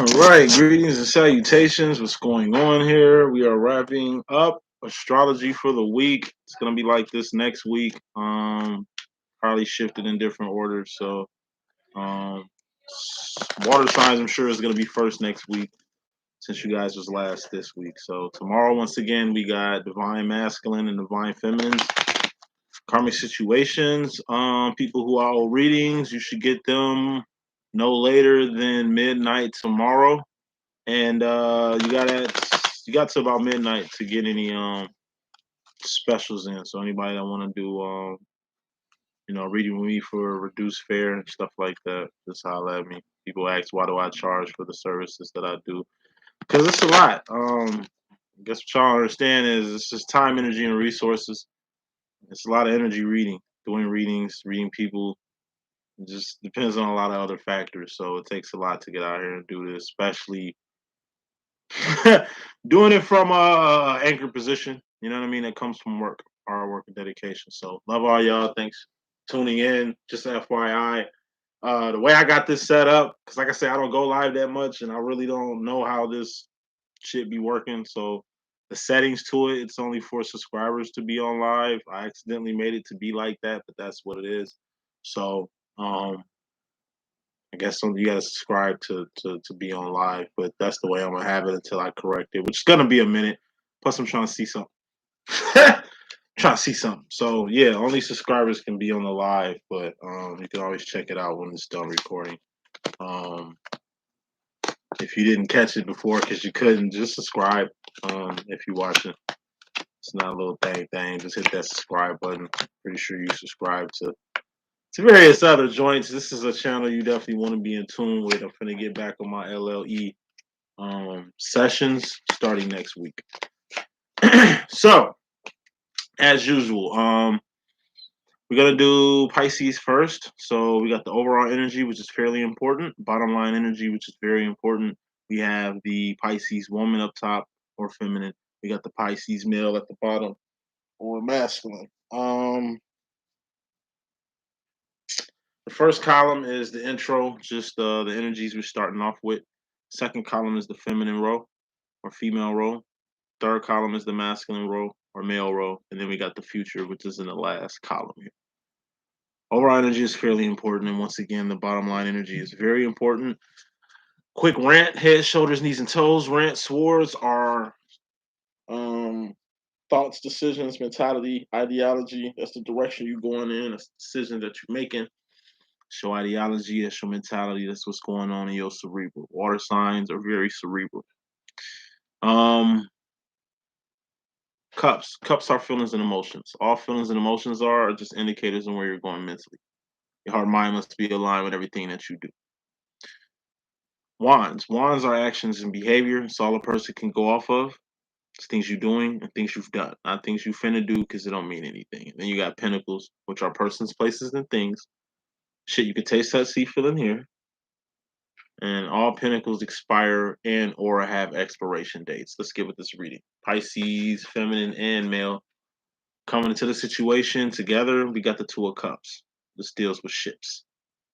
right, greetings and salutations. What's going on here? We are wrapping up astrology for the week. It's gonna be like this next week. Probably shifted in different orders. So, um, water signs, I'm sure, is gonna be first next week since you guys was last this week. So tomorrow, once again, we got divine masculine and divine feminines, karmic situations. People who are old readings, you should get them no later than midnight tomorrow. And you got to about midnight to get any specials in. So anybody that want to do reading with me for a reduced fare and stuff like that, just holler at me. People ask why do I charge for the services that I do? Because it's a lot. I guess what y'all understand is it's just time, energy, and resources. It's a lot of energy reading, doing readings, reading people. It just depends on a lot of other factors. So it takes a lot to get out here and do this, especially doing it from a anchor position. You know what I mean? It comes from work, hard work, and dedication. So love all y'all. Thanks for tuning in. Just FYI, the way I got this set up, because like I said, I don't go live that much, and I really don't know how this shit be working. So the settings to it, it's only for subscribers to be on live. I accidentally made it to be like that, but that's what it is. So I guess some you gotta subscribe to be on live, but that's the way I'm gonna have it until I correct it, which is gonna be a minute. Plus, I'm trying to see something. Trying to see something. So yeah, only subscribers can be on the live, but you can always check it out when it's done recording. Um, if you didn't catch it before because you couldn't, just subscribe. If you're watching, it's not a little thing. Just hit that subscribe button. Pretty sure you subscribe to various other joints. This is a channel you definitely want to be in tune with. I'm gonna get back on my LLE sessions starting next week. So, as usual, we're gonna do Pisces first. So we got the overall energy, which is fairly important. Bottom line energy, which is very important. We have the Pisces woman up top or feminine. We got the Pisces male at the bottom or masculine. The first column is the intro, just the energies we're starting off with. Second column is the feminine row or female row. Third column is the masculine row or male row. And then we got the future, which is in the last column here. Overall energy is fairly important. And once again, the bottom line energy is very important. Quick rant, head, shoulders, knees, and toes. Rant, swords are thoughts, decisions, mentality, ideology. That's the direction you're going in. That's the decision that you're making. Show ideology, that's your mentality, that's what's going on in your cerebral. Water signs are very cerebral. Um, Cups are feelings and emotions. All feelings and emotions are just indicators on where you're going mentally. Your heart and mind must be aligned with everything that you do. Wands are actions and behavior. It's all a person can go off of. It's things you're doing and things you've done, not things you finna do because it don't mean anything. And then you got pentacles, which are persons, places, and things. Shit you can taste, touch, see, feel, and hear. And all pentacles expire and or have expiration dates. Let's get with this reading. Pisces, feminine and male, coming into the situation together. We got the Two of Cups. This deals with ships,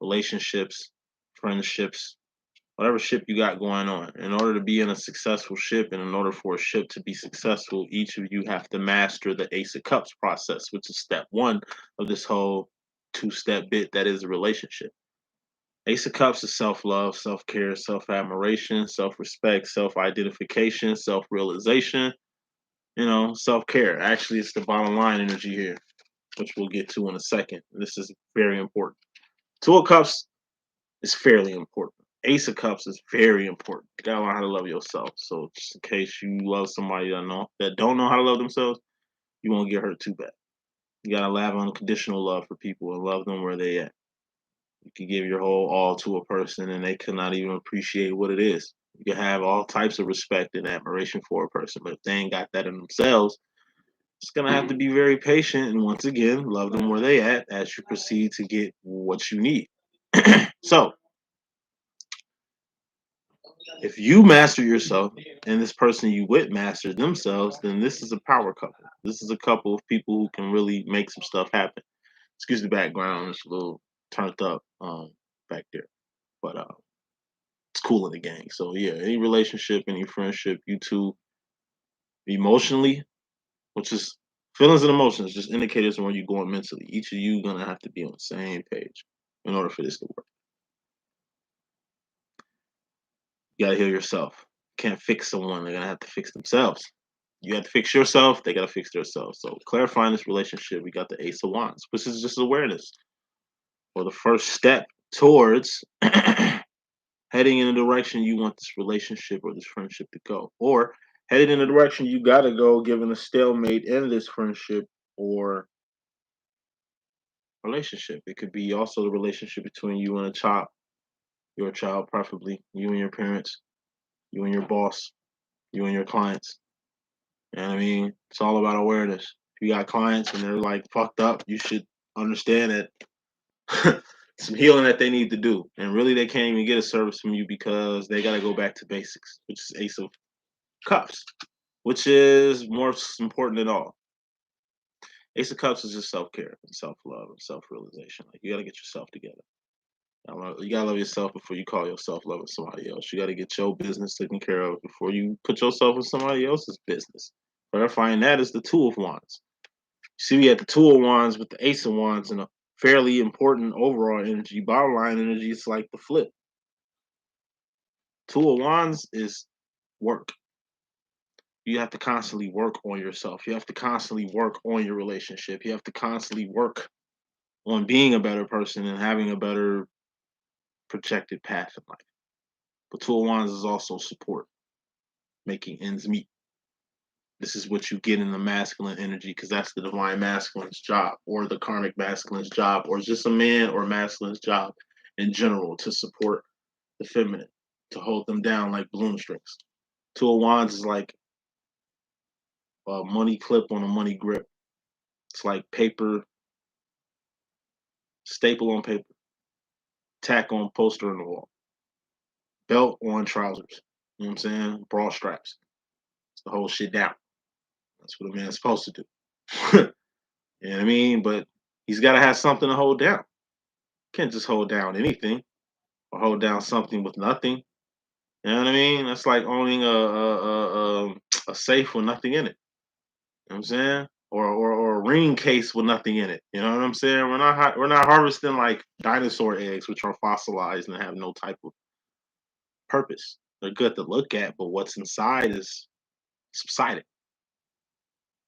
relationships, friendships, whatever ship you got going on. In order to be in a successful ship and in order for a ship to be successful, each of you have to master the Ace of Cups process, which is step one of this whole two-step bit that is a relationship. Ace of Cups is self-love, self-care, self-admiration, self-respect, self-identification, self-realization, self-care. Actually, it's the bottom line energy here, which we'll get to in a second. This is very important. Two of Cups is fairly important. Ace of Cups is very important. You gotta learn how to love yourself. So just in case you love somebody that don't know how to love themselves, you won't get hurt too bad. You gotta have unconditional love for people and love them where they at. You can give your whole all to a person and they cannot even appreciate what it is. You can have all types of respect and admiration for a person, but if they ain't got that in themselves, it's gonna have to be very patient and once again love them where they at as you proceed to get what you need. So if you master yourself and this person you with masters themselves, then this is a power couple. This is a couple of people who can really make some stuff happen. Excuse the background, it's a little turned up back there. But It's cool in the gang. So yeah, any relationship, any friendship, you two emotionally, which is feelings and emotions, just indicators on where you're going mentally. Each of you gonna have to be on the same page in order for this to work. You gotta heal yourself. Can't fix someone, they're gonna have to fix themselves. You have to fix yourself, they gotta fix themselves. So clarifying this relationship, we got the Ace of Wands, which is just awareness. Or the first step towards heading in the direction you want this relationship or this friendship to go. Or heading in the direction you gotta go given a stalemate in this friendship or relationship. It could be also the relationship between you and a child, your child, preferably, you and your parents, you and your boss, you and your clients. You know what I mean? It's all about awareness. If you got clients and they're like fucked up, you should understand that some healing that they need to do. And really they can't even get a service from you because they gotta go back to basics, which is Ace of Cups, which is more important than all. Ace of Cups is just self-care and self-love and self-realization. Like you gotta get yourself together. You gotta love yourself before you call yourself loving somebody else. You gotta get your business taken care of before you put yourself in somebody else's business. Clarifying that is the Two of Wands. See, we had the Two of Wands with the Ace of Wands and a fairly important overall energy. Bottom line energy is like the flip. Two of Wands is work. You have to constantly work on yourself. You have to constantly work on your relationship. You have to constantly work on being a better person and having a better projected path in life. But Two of Wands is also support, making ends meet. This is what you get in the masculine energy because that's the divine masculine's job or the karmic masculine's job or just a man or masculine's job in general to support the feminine, to hold them down like balloon strings. Two of Wands is like a money clip on a money grip. It's like paper, staple on paper, tack on poster on the wall, belt on trousers. You know what I'm saying? Bra straps. It's the whole shit down. That's what a man's supposed to do. You know what I mean? But he's got to have something to hold down. Can't just hold down anything or hold down something with nothing. You know what I mean? That's like owning a safe with nothing in it. You know what I'm saying? Or a ring case with nothing in it. You know what I'm saying? We're not harvesting like dinosaur eggs, which are fossilized and have no type of purpose. They're good to look at, but what's inside is subsiding.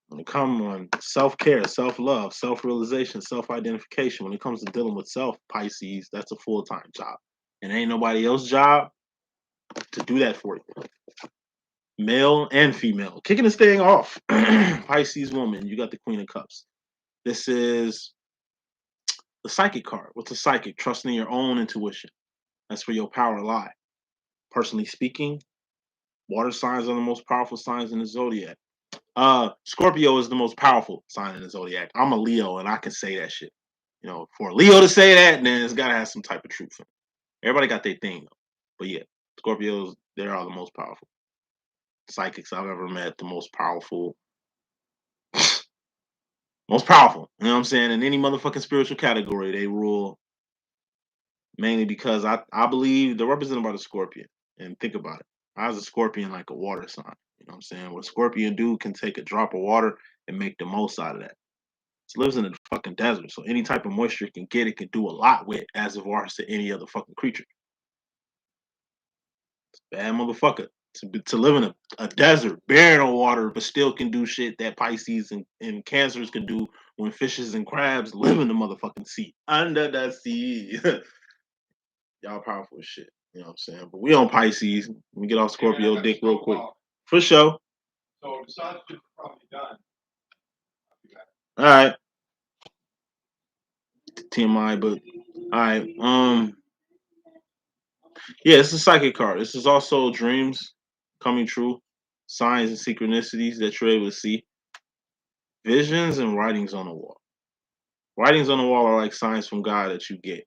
When it comes on self-care, self-love, self-realization, self-identification, when it comes to dealing with self, Pisces, that's a full-time job. And ain't nobody else's job to do that for you. Male and female. Kicking this thing off. Pisces woman, you got the Queen of Cups. This is the psychic card. What's a psychic? Trusting in your own intuition. That's where your power lie. Personally speaking, water signs are the most powerful signs in the zodiac. Scorpio is the most powerful sign in the zodiac. I'm a Leo and I can say that shit. You know, for a Leo to say that, then it's gotta have some type of truth in it. Everybody got their thing though. But yeah, Scorpios, they are the most powerful psychics I've ever met, the most powerful. Most powerful. You know what I'm saying? In any motherfucking spiritual category, they rule mainly because I believe they're represented by the scorpion. And think about it. I was a scorpion like a water sign. You know what I'm saying? What a scorpion do can take a drop of water and make the most out of that. It lives in the fucking desert, so any type of moisture it can get, it can do a lot with, as of far as to any other fucking creature. Bad motherfucker. To live in a desert, barren of water, but still can do shit that Pisces and Cancers can do when fishes and crabs live in the motherfucking sea. Under the sea. Y'all powerful as shit. You know what I'm saying? But we on Pisces. Let me get off Scorpio dick real quick. For sure. So the sun's probably done. All right. TMI, but all right. Yeah, it's a psychic card. This is also dreams coming true, signs and synchronicities that you're able to see, visions and writings on the wall. Writings on the wall are like signs from God that you get.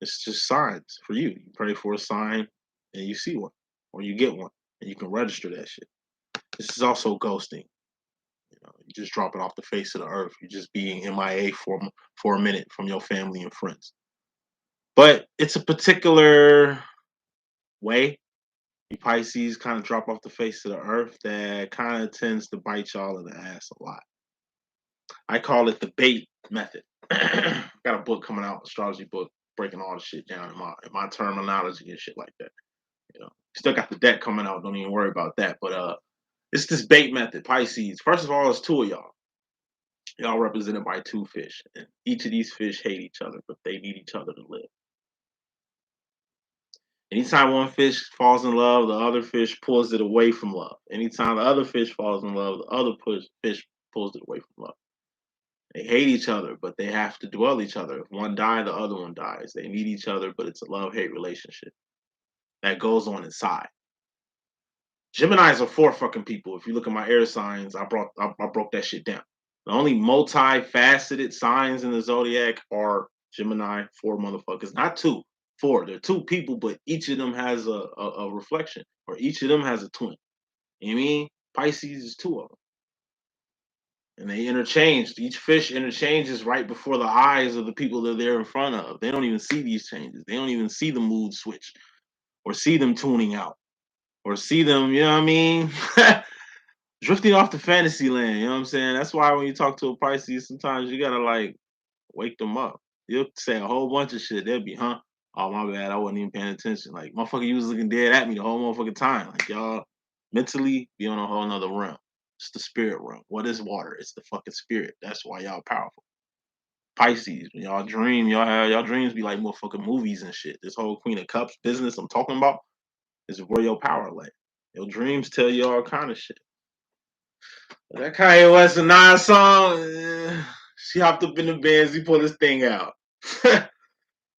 It's just signs for you. You pray for a sign and you see one, or you get one, and you can register that shit. This is also ghosting. You know, you just drop it off the face of the earth. You're just being MIA for a minute from your family and friends. But it's a particular way, you Pisces kind of drop off the face of the earth, that kind of tends to bite y'all in the ass a lot. I call it the bait method. Got a book coming out, astrology book, breaking all the shit down in my terminology and shit like that. You know, still got the deck coming out. Don't even worry about that. But it's this bait method, Pisces. First of all, it's two of y'all. Y'all represented by two fish, and each of these fish hate each other, but they need each other to live. Anytime one fish falls in love, the other fish pulls it away from love. Anytime the other fish falls in love, the other fish pulls it away from love. They hate each other, but they have to dwell each other. If one dies, the other one dies. They need each other, but it's a love-hate relationship that goes on inside. Geminis are four fucking people. If you look at my air signs, I broke that shit down. The only multifaceted signs in the zodiac are Gemini, four motherfuckers. Not two, four. They're two people, but each of them has a reflection, or each of them has a twin. You know what I mean? Pisces is two of them. And they interchange. Each fish interchanges right before the eyes of the people that they're in front of. They don't even see these changes. They don't even see the mood switch or see them tuning out or see them, you know what I mean? Drifting off the fantasy land, you know what I'm saying? That's why when you talk to a Pisces, sometimes you gotta like wake them up. You'll say a whole bunch of shit. They'll be, huh? Oh, my bad. I wasn't even paying attention. Like, motherfucker, you was looking dead at me the whole motherfucking time. Like, y'all mentally be on a whole nother realm. It's the spirit realm. What is water? It's the fucking spirit. That's why y'all powerful. Pisces, when y'all dream, y'all dreams be like motherfucking movies and shit. This whole Queen of Cups business I'm talking about is where your power lay. Your dreams tell you all kind of shit. That Kanye West and Nas song, she hopped up in the Benz, he pulled this thing out.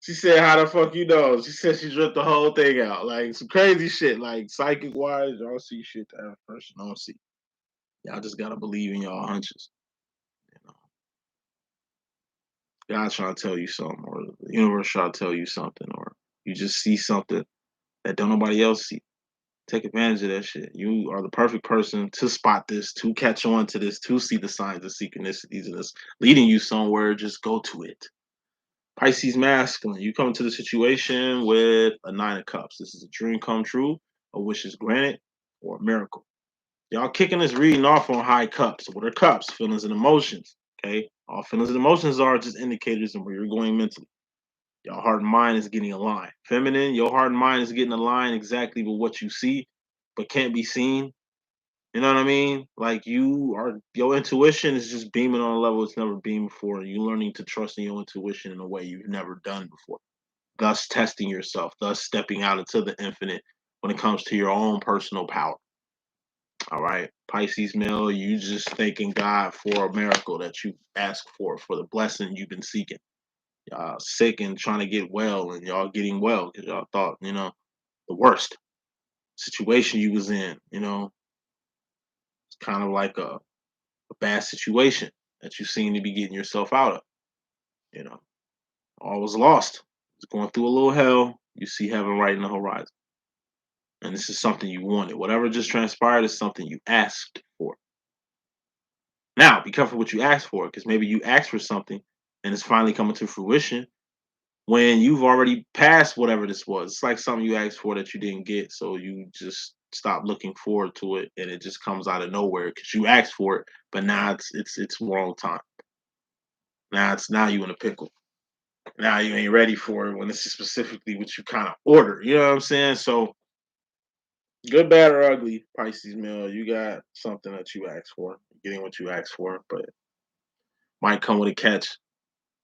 She said, "How the fuck you know?" She said she dripped the whole thing out, like some crazy shit, like psychic wise. Y'all see shit that average person don't see. Y'all just gotta believe in y'all hunches. You know, God trying to tell you something, or the universe trying to tell you something, or you just see something that don't nobody else see. Take advantage of that shit. You are the perfect person to spot this, to catch on to this, to see the signs of synchronicities and it's leading you somewhere. Just go to it. Pisces masculine. You come into the situation with a nine of cups. This is a dream come true, a wish is granted, or a miracle. Y'all kicking this reading off on high cups. What are cups? Feelings and emotions. Okay. All feelings and emotions are just indicators of where you're going mentally. Your heart and mind is getting aligned. Feminine, your heart and mind is getting aligned exactly with what you see, but can't be seen. You know what I mean? Like your intuition is just beaming on a level it's never beamed before. You're learning to trust in your intuition in a way you've never done before. Thus testing yourself, thus stepping out into the infinite when it comes to your own personal power. All right. Pisces male, you just thanking God for a miracle that you asked for the blessing you've been seeking. Y'all sick and trying to get well, and y'all getting well because y'all thought, the worst situation you was in, it's kind of like a bad situation that you seem to be getting yourself out of. You know, all was lost. It's going through a little hell. You see heaven right in the horizon. And this is something you wanted. Whatever just transpired is something you asked for. Now, be careful what you ask for, because maybe you asked for something and it's finally coming to fruition when you've already passed whatever this was. It's like something you asked for that you didn't get. So you just stop looking forward to it and it just comes out of nowhere because you asked for it, but now it's wrong time. Now you in a pickle. Now you ain't ready for it when this is specifically what you kind of order. You know what I'm saying? So good, bad, or ugly, Pisces male, you got something that you asked for. Getting what you asked for, but might come with a catch.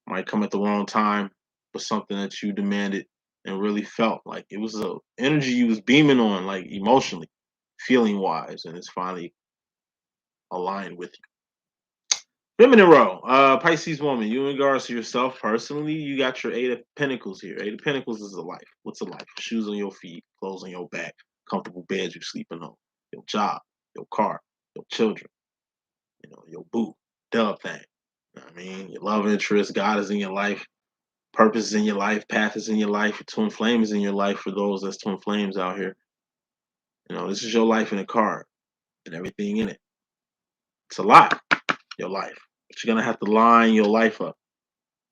Might come at the wrong time, but something that you demanded and really felt like it was a energy you was beaming on, like emotionally, feeling wise, and it's finally aligned with you. Feminine role, Pisces woman. You in regards to yourself personally, you got your Eight of Pentacles here. Eight of Pentacles is a life. What's a life? Shoes on your feet, clothes on your back, comfortable bed you're sleeping on, your job, your car, your children, your boo, dub thing. You know what I mean, your love interest, God is in your life, purpose is in your life, path is in your life, your twin flame is in your life for those that's twin flames out here. This is your life in a card and everything in it. It's a lot, your life. But you're gonna have to line your life up.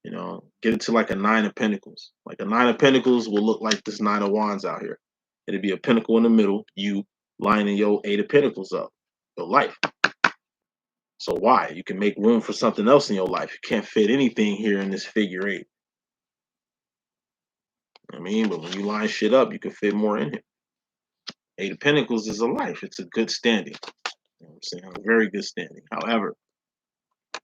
Get it to like a nine of pentacles. Like a nine of pentacles will look like this nine of wands out here. It'd be a pinnacle in the middle, you lining your 8 of Pentacles up, your life. So why? You can make room for something else in your life. You can't fit anything here in this figure 8. I mean, but when you line shit up, you can fit more in here. 8 of Pentacles is a life. It's a good standing. You know what I'm saying? A very good standing. However, you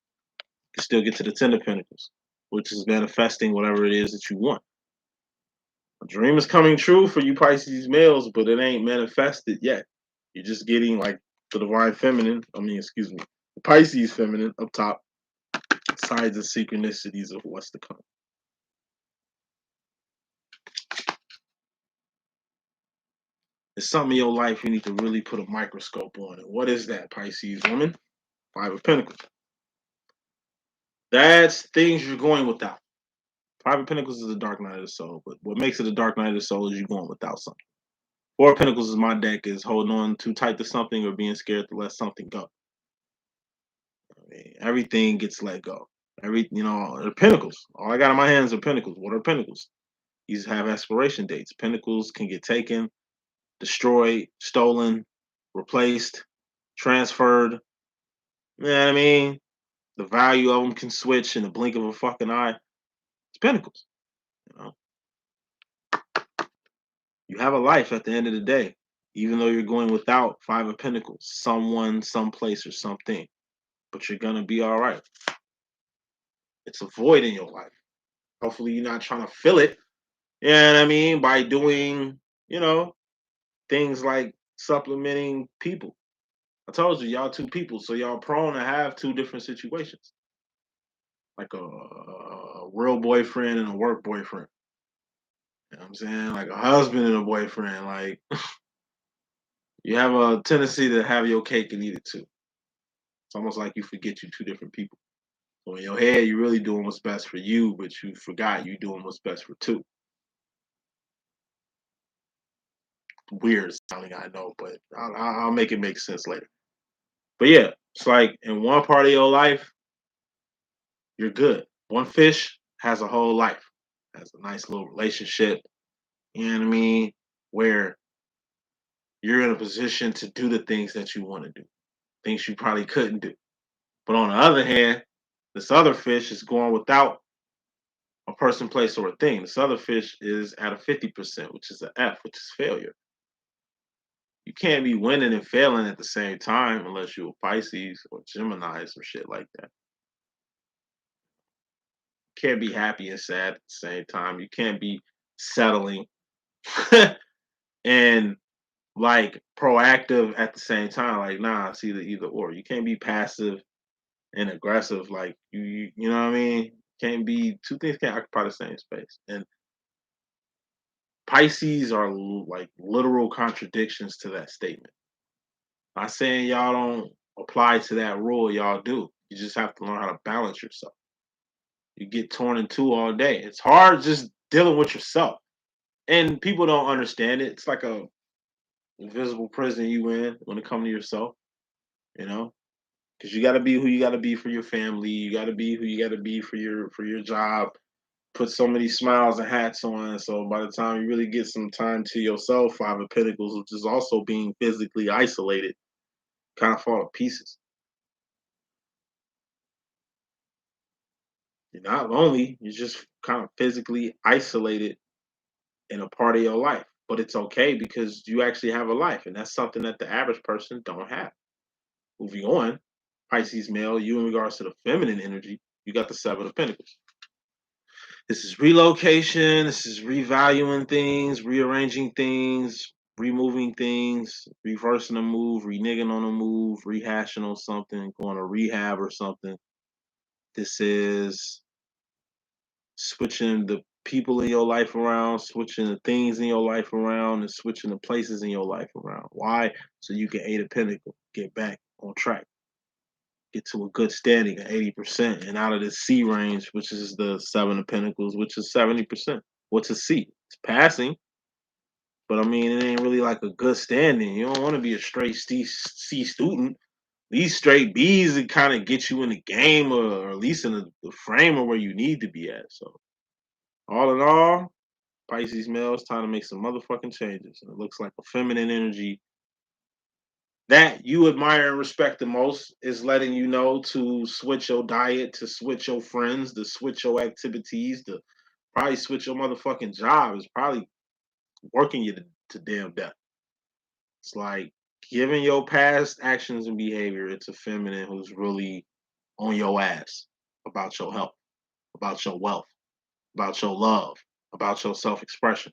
can still get to the 10 of Pentacles, which is manifesting whatever it is that you want. A dream is coming true for you Pisces males, but it ain't manifested yet. You're just getting like the divine feminine, the Pisces feminine up top, signs and synchronicities of what's to come. There's something in your life you need to really put a microscope on. And what is that, Pisces woman? 5 of Pentacles. That's things you're going without. 5 of Pentacles is the dark night of the soul, but what makes it a dark night of the soul is you going without something. 4 of Pentacles is my deck, is holding on too tight to something or being scared to let something go. I mean, everything gets let go. The Pentacles. All I got in my hands are Pentacles. What are Pentacles? These have expiration dates. Pentacles can get taken, destroyed, stolen, replaced, transferred. You know what I mean? The value of them can switch in the blink of a fucking eye. It's Pentacles. You know, you have a life at the end of the day, even though you're going without 5 of Pentacles, someone, someplace, or something. But you're gonna be all right. It's a void in your life. Hopefully, you're not trying to fill it. You know what I mean? By doing, things like supplementing people. I told you, y'all 2 people, so y'all prone to have 2 different situations. Like a real boyfriend and a work boyfriend. You know what I'm saying? Like a husband and a boyfriend. Like you have a tendency to have your cake and eat it too. It's almost like you forget you 2 different people. So in your head, you're really doing what's best for you, but you forgot you doing what's best for 2. Weird sounding, I know, but I'll make it make sense later. But yeah, it's like in one part of your life, you're good. One fish has a whole life, has a nice little relationship, you know what I mean? Where you're in a position to do the things that you want to do, things you probably couldn't do. But on the other hand, this other fish is going without a person, place, or a thing. This other fish is at a 50%, which is an F, which is failure. You can't be winning and failing at the same time unless you're a Pisces or Gemini or shit like that. You can't be happy and sad at the same time. You can't be settling and like proactive at the same time. Like, nah, it's either or. You can't be passive and aggressive. Like you know what I mean? Can't be 2 things can't occupy the same space. And Pisces are like literal contradictions to that statement. Not saying y'all don't apply to that rule, y'all do. You just have to learn how to balance yourself. You get torn in 2 all day. It's hard just dealing with yourself. And people don't understand it. It's like a invisible prison you in when it comes to yourself, you know? Because you gotta be who you gotta be for your family. You gotta be who you gotta be for your job. Put so many smiles and hats on. So by the time you really get some time to yourself, 5 of Pentacles, which is also being physically isolated, kind of fall to pieces. You're not lonely. You're just kind of physically isolated in a part of your life. But it's okay because you actually have a life, and that's something that the average person don't have. Moving on, Pisces male, you in regards to the feminine energy, you got the 7 of Pentacles. This is relocation. This is revaluing things, rearranging things, removing things, reversing a move, reneging on a move, rehashing on something, going to rehab or something. This is switching the people in your life around, switching the things in your life around, and switching the places in your life around. Why? So you can 8 of Pentacles, get back on track, get to a good standing at 80%, and out of the C range, which is the 7 of Pentacles, which is 70%. What's a C? It's passing, but I mean, it ain't really like a good standing. You don't want to be a straight C student. These straight B's that kind of get you in the game, or at least in the frame of where you need to be at. So all in all, Pisces male, it's time to make some motherfucking changes. And it looks like a feminine energy that you admire and respect the most is letting you know to switch your diet, to switch your friends, to switch your activities, to probably switch your motherfucking job. Is probably working you to damn death. It's like given your past actions and behavior, it's a feminine who's really on your ass about your health, about your wealth, about your love, about your self expression.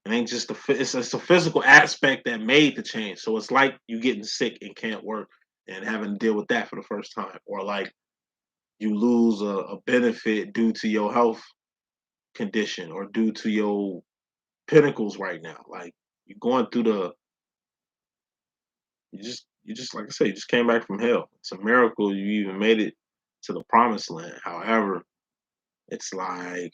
It ain't just it's a physical aspect that made the change. So it's like you getting sick and can't work and having to deal with that for the first time, or like you lose a benefit due to your health condition or due to your pinnacles right now. Like you're going through the you just like I say, you just came back from hell. It's a miracle you even made it to the promised land. However, it's like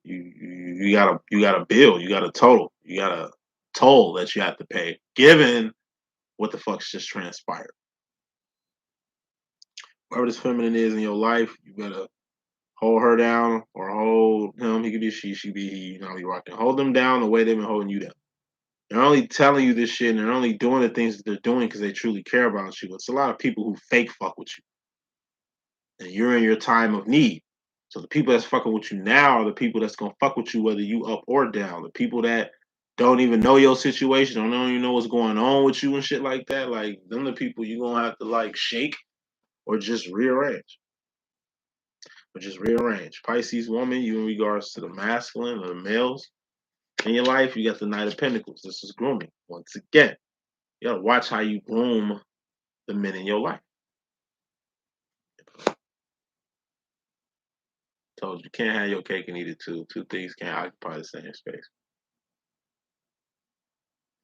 you got a bill, you got a total, you got a toll that you have to pay, given what the fuck's just transpired. Whoever this feminine is in your life, you better hold her down or hold him. He could be she be he. You know, you rocking. Hold them down the way they've been holding you down. They're only telling you this shit and they're only doing the things that they're doing because they truly care about you. It's a lot of people who fake fuck with you. And you're in your time of need. So the people that's fucking with you now are the people that's gonna fuck with you whether you up or down. The people that don't even know your situation, don't even know what's going on with you and shit like that. Like them the people you gonna have to like shake or just rearrange. Or just rearrange. Pisces woman, you in regards to the masculine or the males in your life, you got the Knight of Pentacles. This is grooming. Once again, you gotta watch how you groom the men in your life. Told you can't have your cake and eat it too. Two things can't occupy the same space.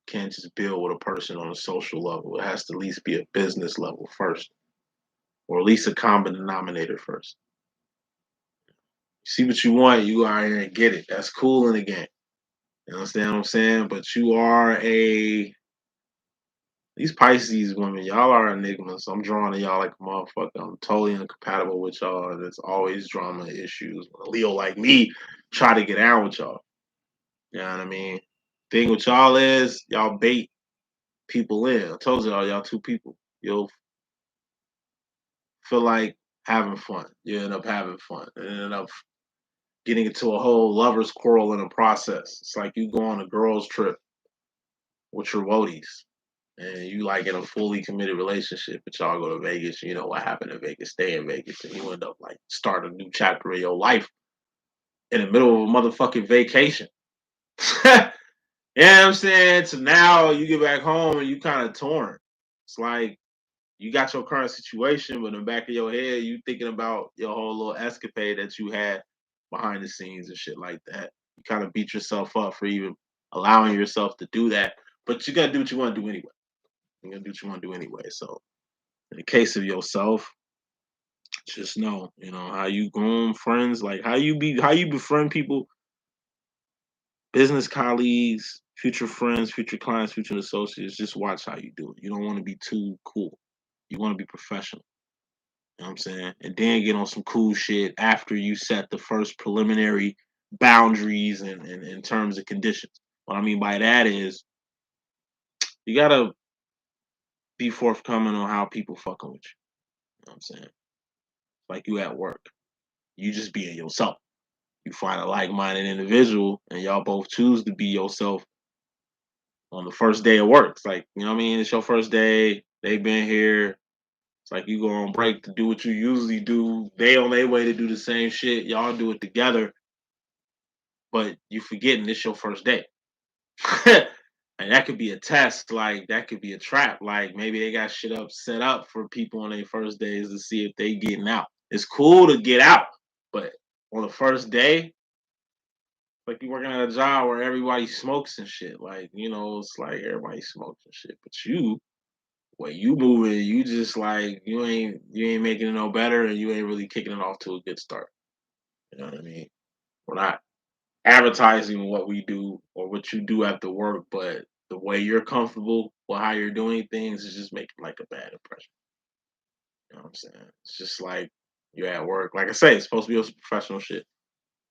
Can't just build with a person on a social level. It has to at least be a business level first, or at least a common denominator first. You see what you want, you go out here and get it. That's cool in the game. You understand what I'm saying? But you are a these Pisces women, y'all are enigmas. I'm drawing to y'all like a motherfucker. I'm totally incompatible with y'all. There's always drama issues. When a Leo like me try to get out with y'all. You know what I mean? Thing with y'all is y'all bait people in. I told y'all two people. You'll feel like having fun. You end up having fun. And end up getting into a whole lover's quarrel in the process. It's like you go on a girls' trip with your woadies and you like in a fully committed relationship, but y'all go to Vegas, you know what happened in Vegas, stay in Vegas, and you end up like start a new chapter of your life in the middle of a motherfucking vacation. You know what I'm saying? So now you get back home and you kind of torn. It's like you got your current situation, but in the back of your head, you thinking about your whole little escapade that you had behind the scenes and shit like that. You kind of beat yourself up for even allowing yourself to do that. But you gotta do what you want to do anyway. You're gonna do what you want to do anyway. So in the case of yourself, just know, how you groom friends, like how you befriend people, business colleagues, future friends, future clients, future associates. Just watch how you do it. You don't want to be too cool. You want to be professional. You know what I'm saying? And then get on some cool shit after you set the first preliminary boundaries and in terms of conditions. What I mean by that is you gotta be forthcoming on how people fucking with you. You know what I'm saying? Like you at work. You just being yourself. You find a like-minded individual and y'all both choose to be yourself on the first day of work. It's like, you know what I mean? It's your first day. They've been here. It's like you go on break to do what you usually do. They on their way to do the same shit. Y'all do it together, but you forgetting it's your first day. And that could be a test, like that could be a trap. Like maybe they got shit up set up for people on their first days to see if they getting out. It's cool to get out, but on the first day, like you working at a job where everybody smokes and shit. Like, it's like everybody smokes and shit. But you, when you moving, you just like you ain't making it no better and you ain't really kicking it off to a good start. You know what I mean? We're not advertising what we do or what you do after work, but the way you're comfortable with how you're doing things is just making like a bad impression. You know what I'm saying? It's just like you're at work. Like I say, it's supposed to be on some professional shit.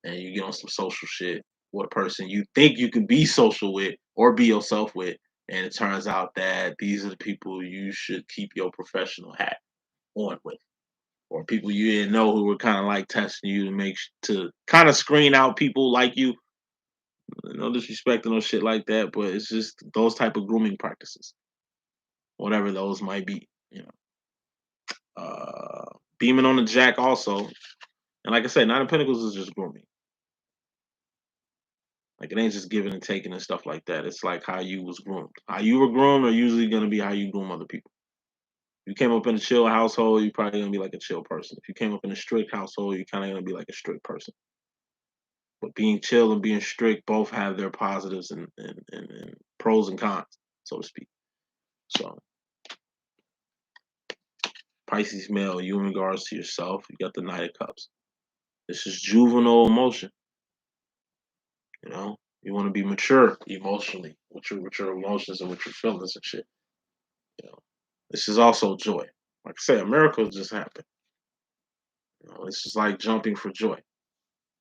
And you get on some social shit what person you think you can be social with or be yourself with, and it turns out that these are the people you should keep your professional hat on with, or people you didn't know who were kind of like testing you to to kind of screen out people like you. No disrespect or no shit like that, but it's just those type of grooming practices, whatever those might be. Beaming on the jack also, and like I said, Nine of Pentacles is just grooming. Like it ain't just giving and taking and stuff like that. It's like how you was groomed. How you were groomed are usually gonna be how you groom other people. If you came up in a chill household, you're probably gonna be like a chill person. If you came up in a strict household, you're kind of gonna be like a strict person. But being chill and being strict both have their positives and pros and cons, so to speak. So Pisces male, you in regards to yourself, you got the Knight of Cups. This is juvenile emotion. You know, you want to be mature emotionally with your emotions and with your feelings and shit. You know, this is also joy. Like I said, a miracle just happened. You know, it's just like jumping for joy.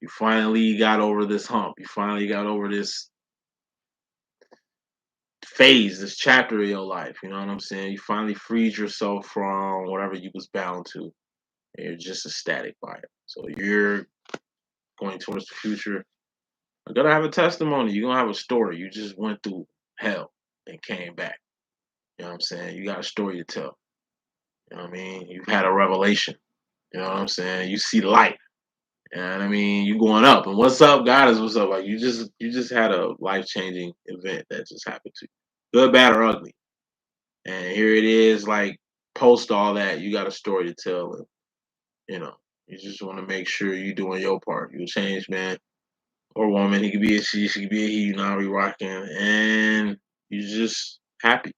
You finally got over this hump. You finally got over this phase, this chapter of your life. You know what I'm saying? You finally freed yourself from whatever you was bound to, and you're just ecstatic by it. So you're going towards the future. You're gonna have a testimony. You're gonna have a story. You just went through hell and came back. You know what I'm saying? You got a story to tell. You know what I mean? You've had a revelation. You know what I'm saying? You see light. You know what I mean? You going up. And what's up, God, is what's up. Like you just had a life changing event that just happened to you. Good, bad, or ugly. And here it is, like post all that, you got a story to tell. And you know, you just want to make sure you're doing your part. You a change man or woman. He could be a she could be a he, you know, we rocking. And you just happy.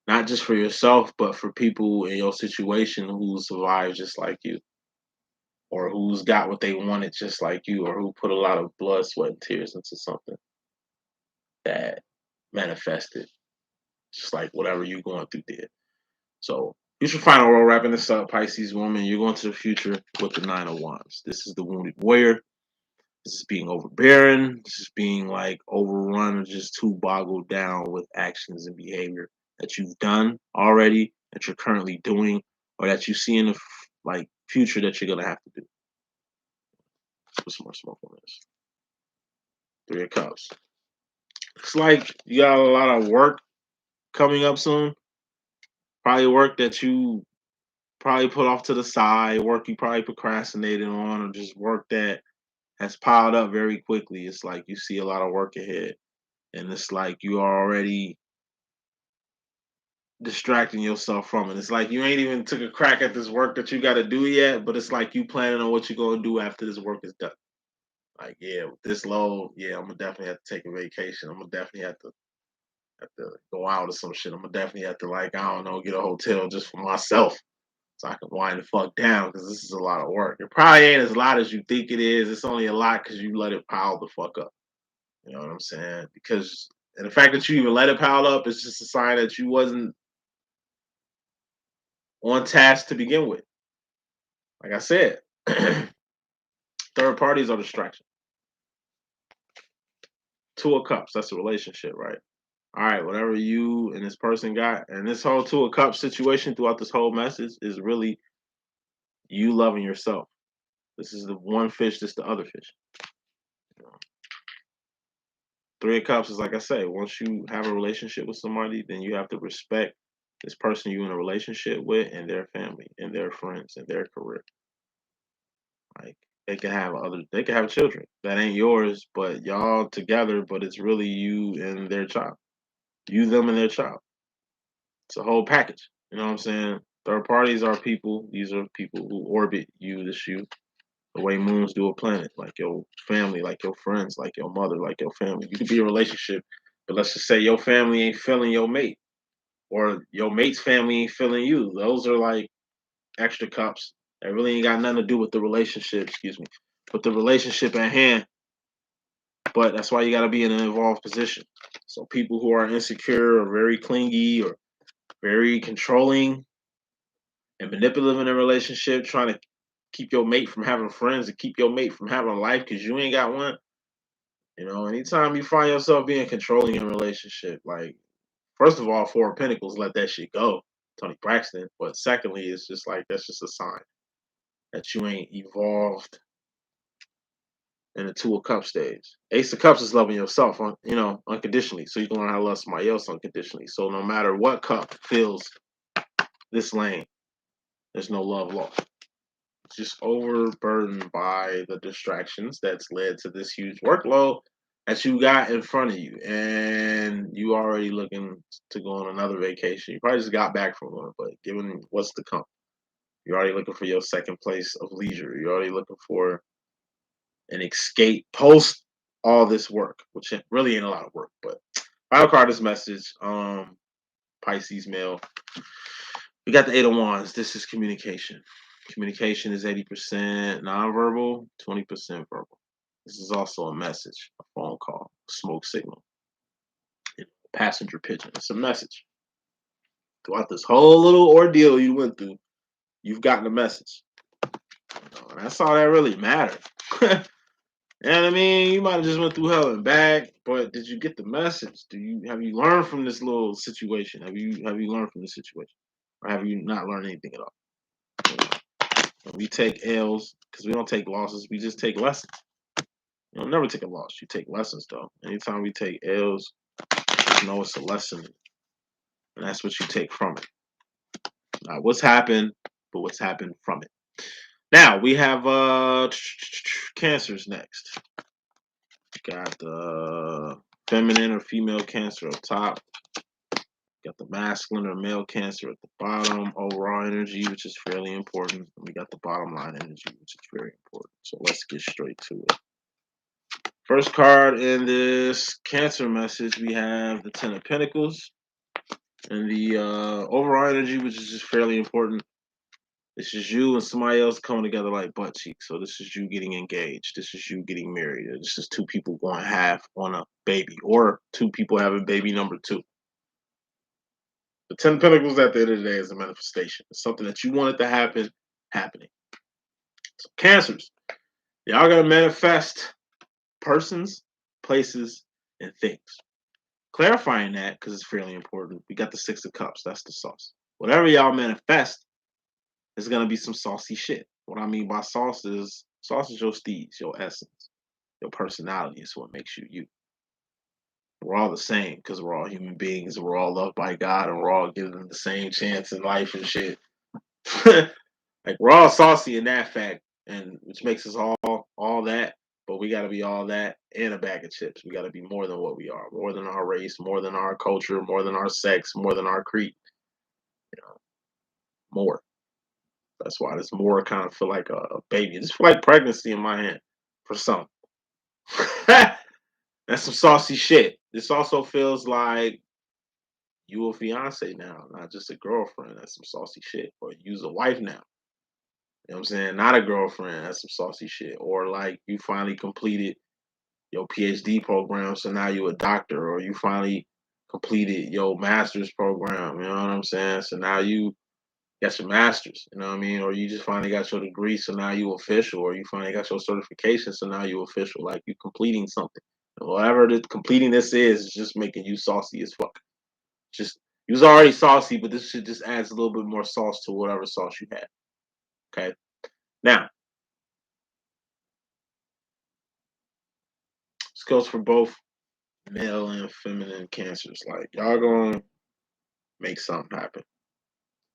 Not just for yourself, but for people in your situation who survive just like you, or who's got what they wanted just like you, or who put a lot of blood, sweat, and tears into something that manifested just like whatever you're going through did. So here's your final roll, wrapping this up, Pisces woman. You're going to the future with the Nine of Wands. This is the wounded warrior. This is being overbearing. This is being like overrun or just too boggled down with actions and behavior that you've done already, that you're currently doing, or that you see in the like future that you're gonna have to do. Let's put some more smoke on this. Three of Cups. It's like you got a lot of work coming up soon. Probably work that you probably put off to the side, work you probably procrastinated on, or just work that has piled up very quickly. It's like you see a lot of work ahead. And it's like you are already distracting yourself from it. It's like you ain't even took a crack at this work that you got to do yet, but it's like you planning on what you're going to do after this work is done. Like, yeah, with this load, yeah, I'm gonna definitely have to take a vacation. I'm gonna definitely have to go out or some shit. I'm gonna definitely have to, like, I don't know, get a hotel just for myself so I can wind the fuck down because this is a lot of work. It probably ain't as lot as you think it is. It's only a lot because you let it pile the fuck up. You know what I'm saying? Because and the fact that you even let it pile up is just a sign that you wasn't on task to begin with. Like I said, third parties are distraction. Two of Cups, that's a relationship, right? All right, whatever you and this person got, and this whole Two of Cups situation throughout this whole message is really you loving yourself. This is the one fish, this the other fish. You know? Three of Cups is like I say, once you have a relationship with somebody, then you have to respect this person you're in a relationship with and their family and their friends and their career. Like they can have children that ain't yours, but y'all together, but it's really you and their child. You, them, and their child. It's a whole package. You know what I'm saying? Third parties are people. These are people who orbit you, this you, the way moons do a planet, like your family, like your friends, like your mother, like your family. You could be in a relationship, but let's just say your family ain't feeling your mate, or your mate's family ain't feeling you. Those are like extra cups that really ain't got nothing to do with the relationship, excuse me, with the relationship at hand. But that's why you got to be in an involved position. So people who are insecure or very clingy or very controlling and manipulative in a relationship, trying to keep your mate from having friends and keep your mate from having a life because you ain't got one. You know, anytime you find yourself being controlling in a relationship, like first of all, Four of Pentacles, let that shit go, Tony Braxton. But secondly, it's just like that's just a sign that you ain't evolved in the Two of Cups stage. Ace of Cups is loving yourself, unconditionally. So you can learn how to love somebody else unconditionally. So no matter what cup fills this lane, there's no love lost. It's just overburdened by the distractions that's led to this huge workload that you got in front of you, and you already looking to go on another vacation. You probably just got back from one, but given what's to come, you're already looking for your second place of leisure. You're already looking for an escape post all this work, which really ain't a lot of work. But final card is message. Pisces male. We got the Eight of Wands. This is communication. Communication is 80% nonverbal, 20% verbal. This is also a message, a phone call, smoke signal, passenger pigeon. It's a message. Throughout this whole little ordeal you went through, you've gotten a message. That's all that really mattered. And I mean, you might have just went through hell and back, but did you get the message? Have you learned from this little situation? Have you learned from this situation, or have you not learned anything at all? You know, we take L's because we don't take losses. We just take lessons. You don't never take a loss. You take lessons though. Anytime we take L's, you know it's a lesson, and that's what you take from it. Not what's happened, but what's happened from it. Now we have Cancers next. Got the feminine or female Cancer up top. Got the masculine or male Cancer at the bottom. Overall energy, which is fairly important. And we got the bottom line energy, which is very important. So let's get straight to it. First card in this Cancer message, we have the Ten of Pentacles. And the overall energy, which is just fairly important. This is you and somebody else coming together like butt cheeks. So this is you getting engaged. This is you getting married. This is two people going half on a baby, or two people having baby number two. The Ten of Pentacles at the end of the day is a manifestation. It's something that you wanted to happen, happening. So Cancers, y'all gonna manifest persons, places, and things. Clarifying that because it's fairly important. We got the Six of Cups. That's the sauce. Whatever y'all manifest, there's gonna be some saucy shit. What I mean by sauce is your steeds, your essence, your personality is what makes you you. We're all the same because we're all human beings. We're all loved by God, and we're all given the same chance in life and shit. Like we're all saucy in that fact, and which makes us all that. But we got to be all that and a bag of chips. We got to be more than what we are, more than our race, more than our culture, more than our sex, more than our creed. You know, more. That's why this more kind of feel like a baby. It's like pregnancy in my hand for some. That's some saucy shit. This also feels like you a fiance now, not just a girlfriend. That's some saucy shit. Or you's a wife now. You know what I'm saying? Not a girlfriend. That's some saucy shit. Or like you finally completed your PhD program, so now you a doctor. Or you finally completed your master's program. You know what I'm saying? So now you got your master's. You know what I mean? Or you just finally got your degree, so now you official. Or you finally got your certification, so now you official. Like you completing something. And whatever completing this is just making you saucy as fuck. Just you was already saucy, but this shit just adds a little bit more sauce to whatever sauce you had. Okay. Now, this goes for both male and feminine Cancers. Like y'all gonna make something happen.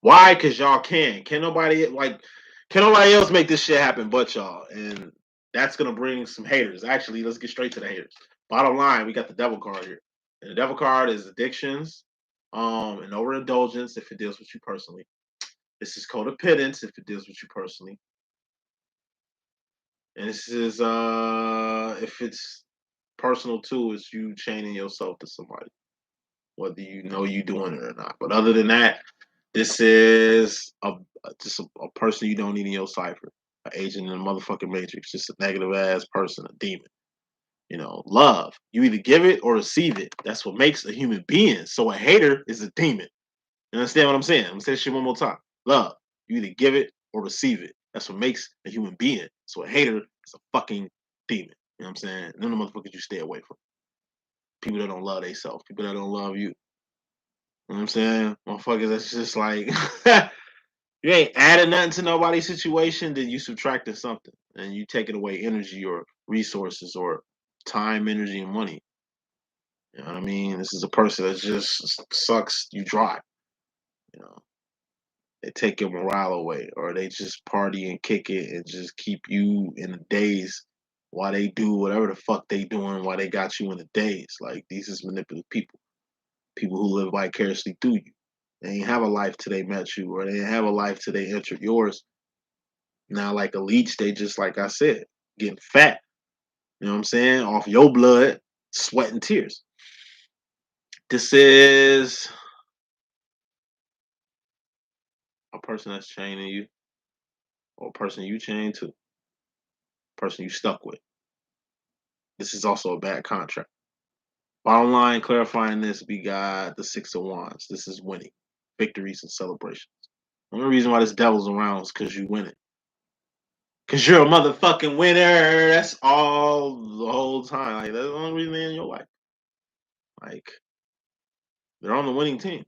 Why? Cause y'all can. Can nobody else make this shit happen but y'all? And that's gonna bring some haters. Actually, let's get straight to the haters. Bottom line, we got the devil card here. And the devil card is addictions, and overindulgence if it deals with you personally. This is codependence if it deals with you personally. And this is if it's personal too, it's you chaining yourself to somebody, whether you know you doing it or not. But other than that, this is just a person you don't need in your cipher, an agent in the motherfucking matrix, just a negative ass person, a demon. You know, love. You either give it or receive it. That's what makes a human being. So a hater is a demon. You understand what I'm saying? I'm gonna say this shit one more time. Love. You either give it or receive it. That's what makes a human being. So a hater is a fucking demon. You know what I'm saying? Them the motherfuckers you stay away from. People that don't love themselves. People that don't love you. You know what I'm saying? Motherfuckers that's just like you ain't adding nothing to nobody's situation, then you subtracting something. And you taking away energy or resources or time, energy, and money. You know what I mean? This is a person that just sucks you dry. You know, they take your morale away, or they just party and kick it and just keep you in the daze while they do whatever the fuck they doing while they got you in the daze. Like these is manipulative people, people who live vicariously through you. They ain't have a life till they met you, or they didn't have a life till they entered yours. Now, like a leech, they just like I said, getting fat. You know what I'm saying? Off your blood, sweat, and tears. This is a person that's chaining you, or a person you chained to, person you stuck with. This is also a bad contract. Bottom line, clarifying this, we got the Six of Wands. This is winning, victories and celebrations. The only reason why this devil's around is because you win it. Because you're a motherfucking winner. That's all the whole time. Like, that's the only reason they're in your life. Like, they're on the winning team.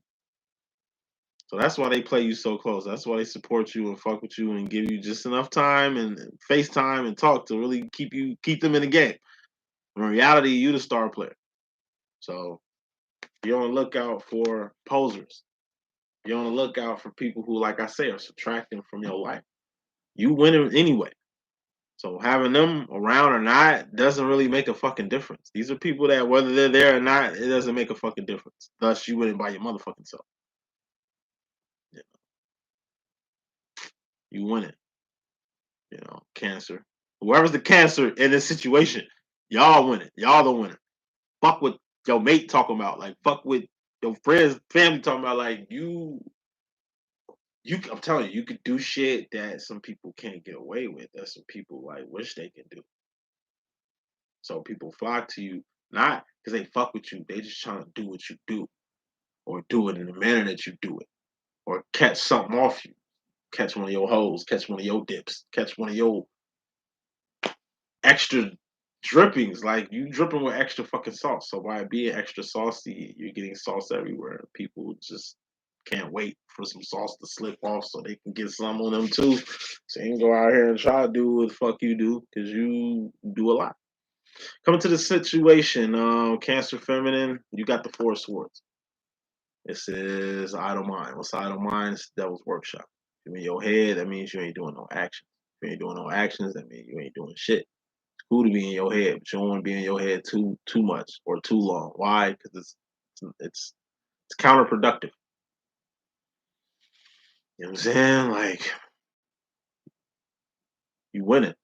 So that's why they play you so close. That's why they support you and fuck with you and give you just enough time and FaceTime and talk to really keep them in the game. In reality, you the star player. So you're on the lookout for posers. You're on the lookout for people who, like I say, are subtracting from your life. You win it anyway. So having them around or not doesn't really make a fucking difference. These are people that whether they're there or not, it doesn't make a fucking difference. Thus, you wouldn't by your motherfucking self. Yeah. You win it. You know, Cancer. Whoever's the Cancer in this situation, y'all win it. Y'all the winner. Fuck what your mate talking about. Like fuck with your friends, family talking about. Like I'm telling you, you could do shit that some people can't get away with. That some people like wish they can do. So people flock to you not because they fuck with you. They just trying to do what you do, or do it in the manner that you do it, or catch something off you. Catch one of your hoes. Catch one of your dips. Catch one of your extra drippings. Like you dripping with extra fucking sauce. So by being extra saucy, you're getting sauce everywhere. People just can't wait for some sauce to slip off so they can get some on them too. So you can go out here and try to do what the fuck you do because you do a lot. Coming to the situation, Cancer Feminine, you got the Four Swords. This is idle mind. What's idle mind? It's the devil's workshop. If you're in your head, that means you ain't doing no action. If you ain't doing no actions, that means you ain't doing shit. It's cool to be in your head, but you don't want to be in your head too much or too long. Why? Because it's counterproductive. You know what I'm saying? Like you winning.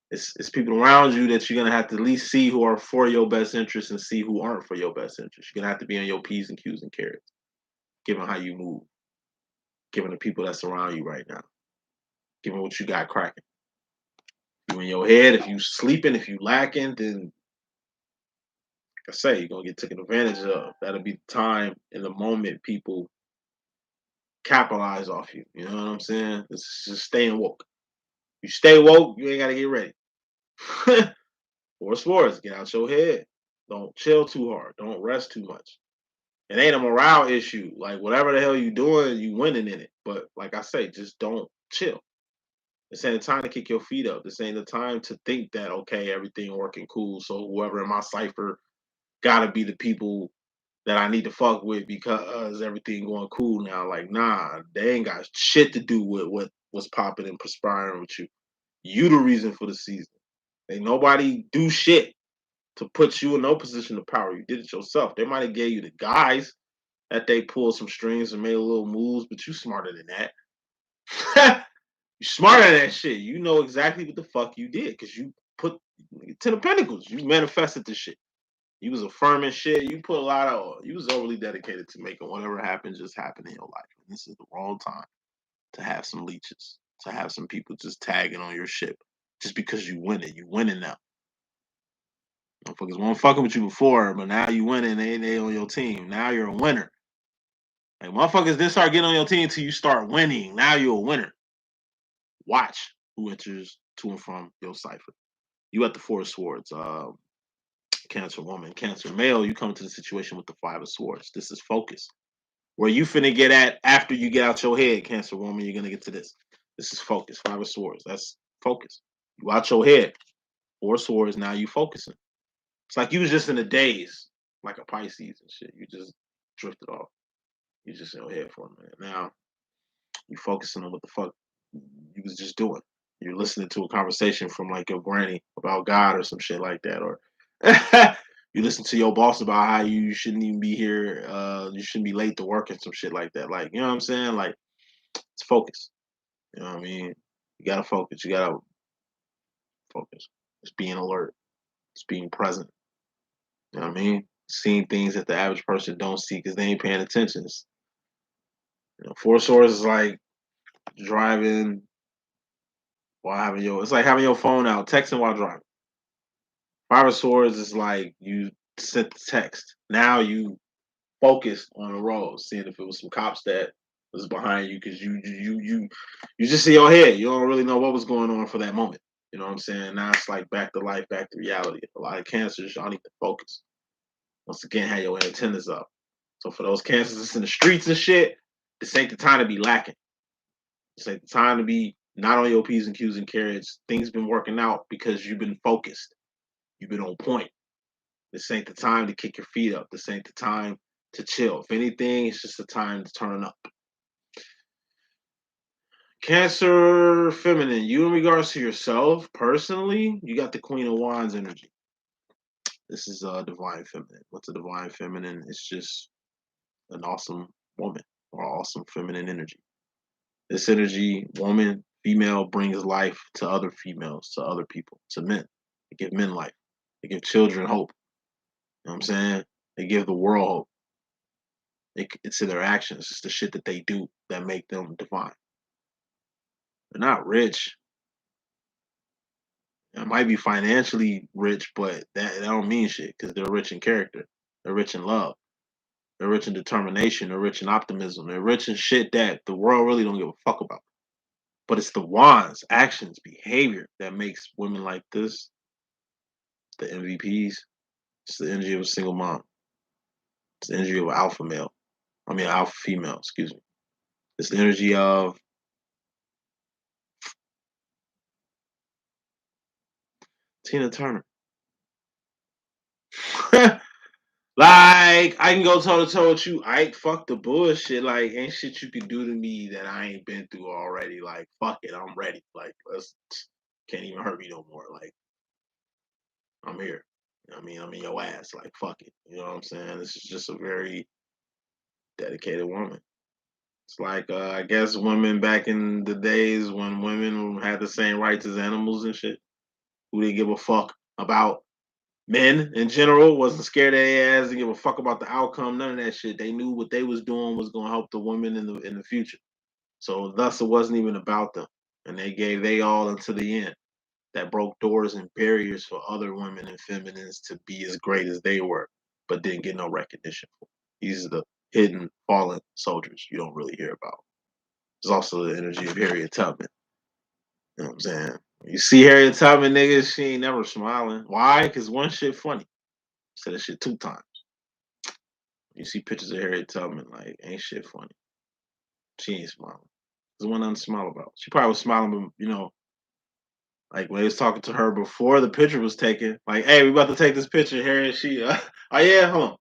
It's people around you that you're gonna have to at least see who are for your best interest and see who aren't for your best interest. You're gonna have to be on your P's and Q's and carrots, given how you move, given the people that's around you right now, given what you got cracking. You in your head, if you sleeping, if you lacking, then like I say, you're gonna get taken advantage of. That'll be the time in the moment people capitalize off you. You know what I'm saying? It's just staying woke. You stay woke, you ain't gotta get ready. Or sports, get out your head. Don't chill too hard. Don't rest too much. It ain't a morale issue. Like whatever the hell you doing, you winning in it. But like I say, just don't chill. This ain't the time to kick your feet up. This ain't the time to think that okay, everything working cool. So whoever in my cipher gotta be the people that I need to fuck with because everything going cool now. Like, nah, they ain't got shit to do with what's popping and perspiring with you. You the reason for the season. Ain't nobody do shit to put you in no position of power. You did it yourself. They might have gave you the guys that they pulled some strings and made a little moves, but you smarter than that. You smarter than that shit. You know exactly what the fuck you did because you put 10 of Pentacles. You manifested this shit. You was affirming shit. You put a lot of. You was overly dedicated to making whatever happened just happen in your life. And this is the wrong time to have some leeches, to have some people just tagging on your ship just because you win it. You winning now. Motherfuckers weren't fucking with you before, but now you winning. They on your team. Now you're a winner. Like motherfuckers didn't start getting on your team until you start winning. Now you're a winner. Watch who enters to and from your cipher. You at the Four of Swords. Cancer woman, Cancer male. You come to the situation with the Five of Swords. This is focus. Where you finna get at after you get out your head, Cancer woman. You're gonna get to this. This is focus. Five of Swords. That's focus. You out your head. Four of Swords. Now you focusing. It's like you was just in a daze, like a Pisces and shit. You just drifted off. You just in your head for a minute. Now you focusing on what the fuck you was just doing. You're listening to a conversation from like your granny about God or some shit like that, or you listen to your boss about how you shouldn't even be here. You shouldn't be late to work and some shit like that. Like, you know what I'm saying? Like, it's focus. You know what I mean? You gotta focus. You gotta focus. It's being alert. It's being present. You know what I mean? Seeing things that the average person don't see because they ain't paying attention. Four swords is like driving while having your. It's like having your phone out, texting while driving. Five of swords is like you sent the text. Now you focused on the road, seeing if it was some cops that was behind you because you just see your head. You don't really know what was going on for that moment. You know what I'm saying? Now it's like back to life, back to reality. A lot of cancers, y'all need to focus. Once again, have your antennas up. So for those cancers that's in the streets and shit, this ain't the time to be lacking. This ain't the time to be not on your P's and Q's and carrots. Things been working out because you've been focused. You've been on point. This ain't the time to kick your feet up. This ain't the time to chill. If anything, it's just a time to turn up. Cancer feminine, you in regards to yourself personally, you got the Queen of Wands energy. This is divine feminine. What's a divine feminine? It's just an awesome woman or awesome feminine energy. This energy, woman, female, brings life to other females, to other people, to men. They give men life. They give children hope. You know what I'm saying? They give the world hope. It's in their actions. It's the shit that they do that make them divine. They're not rich. It might be financially rich, but that don't mean shit because they're rich in character. They're rich in love. They're rich in determination. They're rich in optimism. They're rich in shit that the world really don't give a fuck about. But it's the wands, actions, behavior that makes women like this the MVPs. It's the energy of a single mom. It's the energy of an alpha male. I mean, alpha female, excuse me. It's the energy of Tina Turner. Like, I can go toe to toe with you. Ike, fuck the bullshit. Like, ain't shit you can do to me that I ain't been through already. Like, fuck it, I'm ready. Like, let's can't even hurt me no more. Like, I'm here. You know what I mean, I'm in your ass. Like, fuck it. You know what I'm saying? This is just a very dedicated woman. It's like I guess women back in the days when women had the same rights as animals and shit. Who didn't give a fuck about men in general, wasn't scared of their ass, didn't give a fuck about the outcome, none of that shit. They knew what they was doing was gonna help the women in the future. So thus it wasn't even about them. And they gave they all until the end. That broke doors and barriers for other women and feminines to be as great as they were, but didn't get no recognition for. These are the hidden fallen soldiers you don't really hear about. There's also the energy of Harriet Tubman. You know what I'm saying? You see Harriet Tubman, niggas, she ain't never smiling. Why? Because one shit funny. Said that shit two times. You see pictures of Harriet Tubman, like, ain't shit funny. She ain't smiling. There's one nothing to smile about. She probably was smiling, but, like when they was talking to her before the picture was taken, like, hey, we about to take this picture, Harriet. She, oh yeah, hold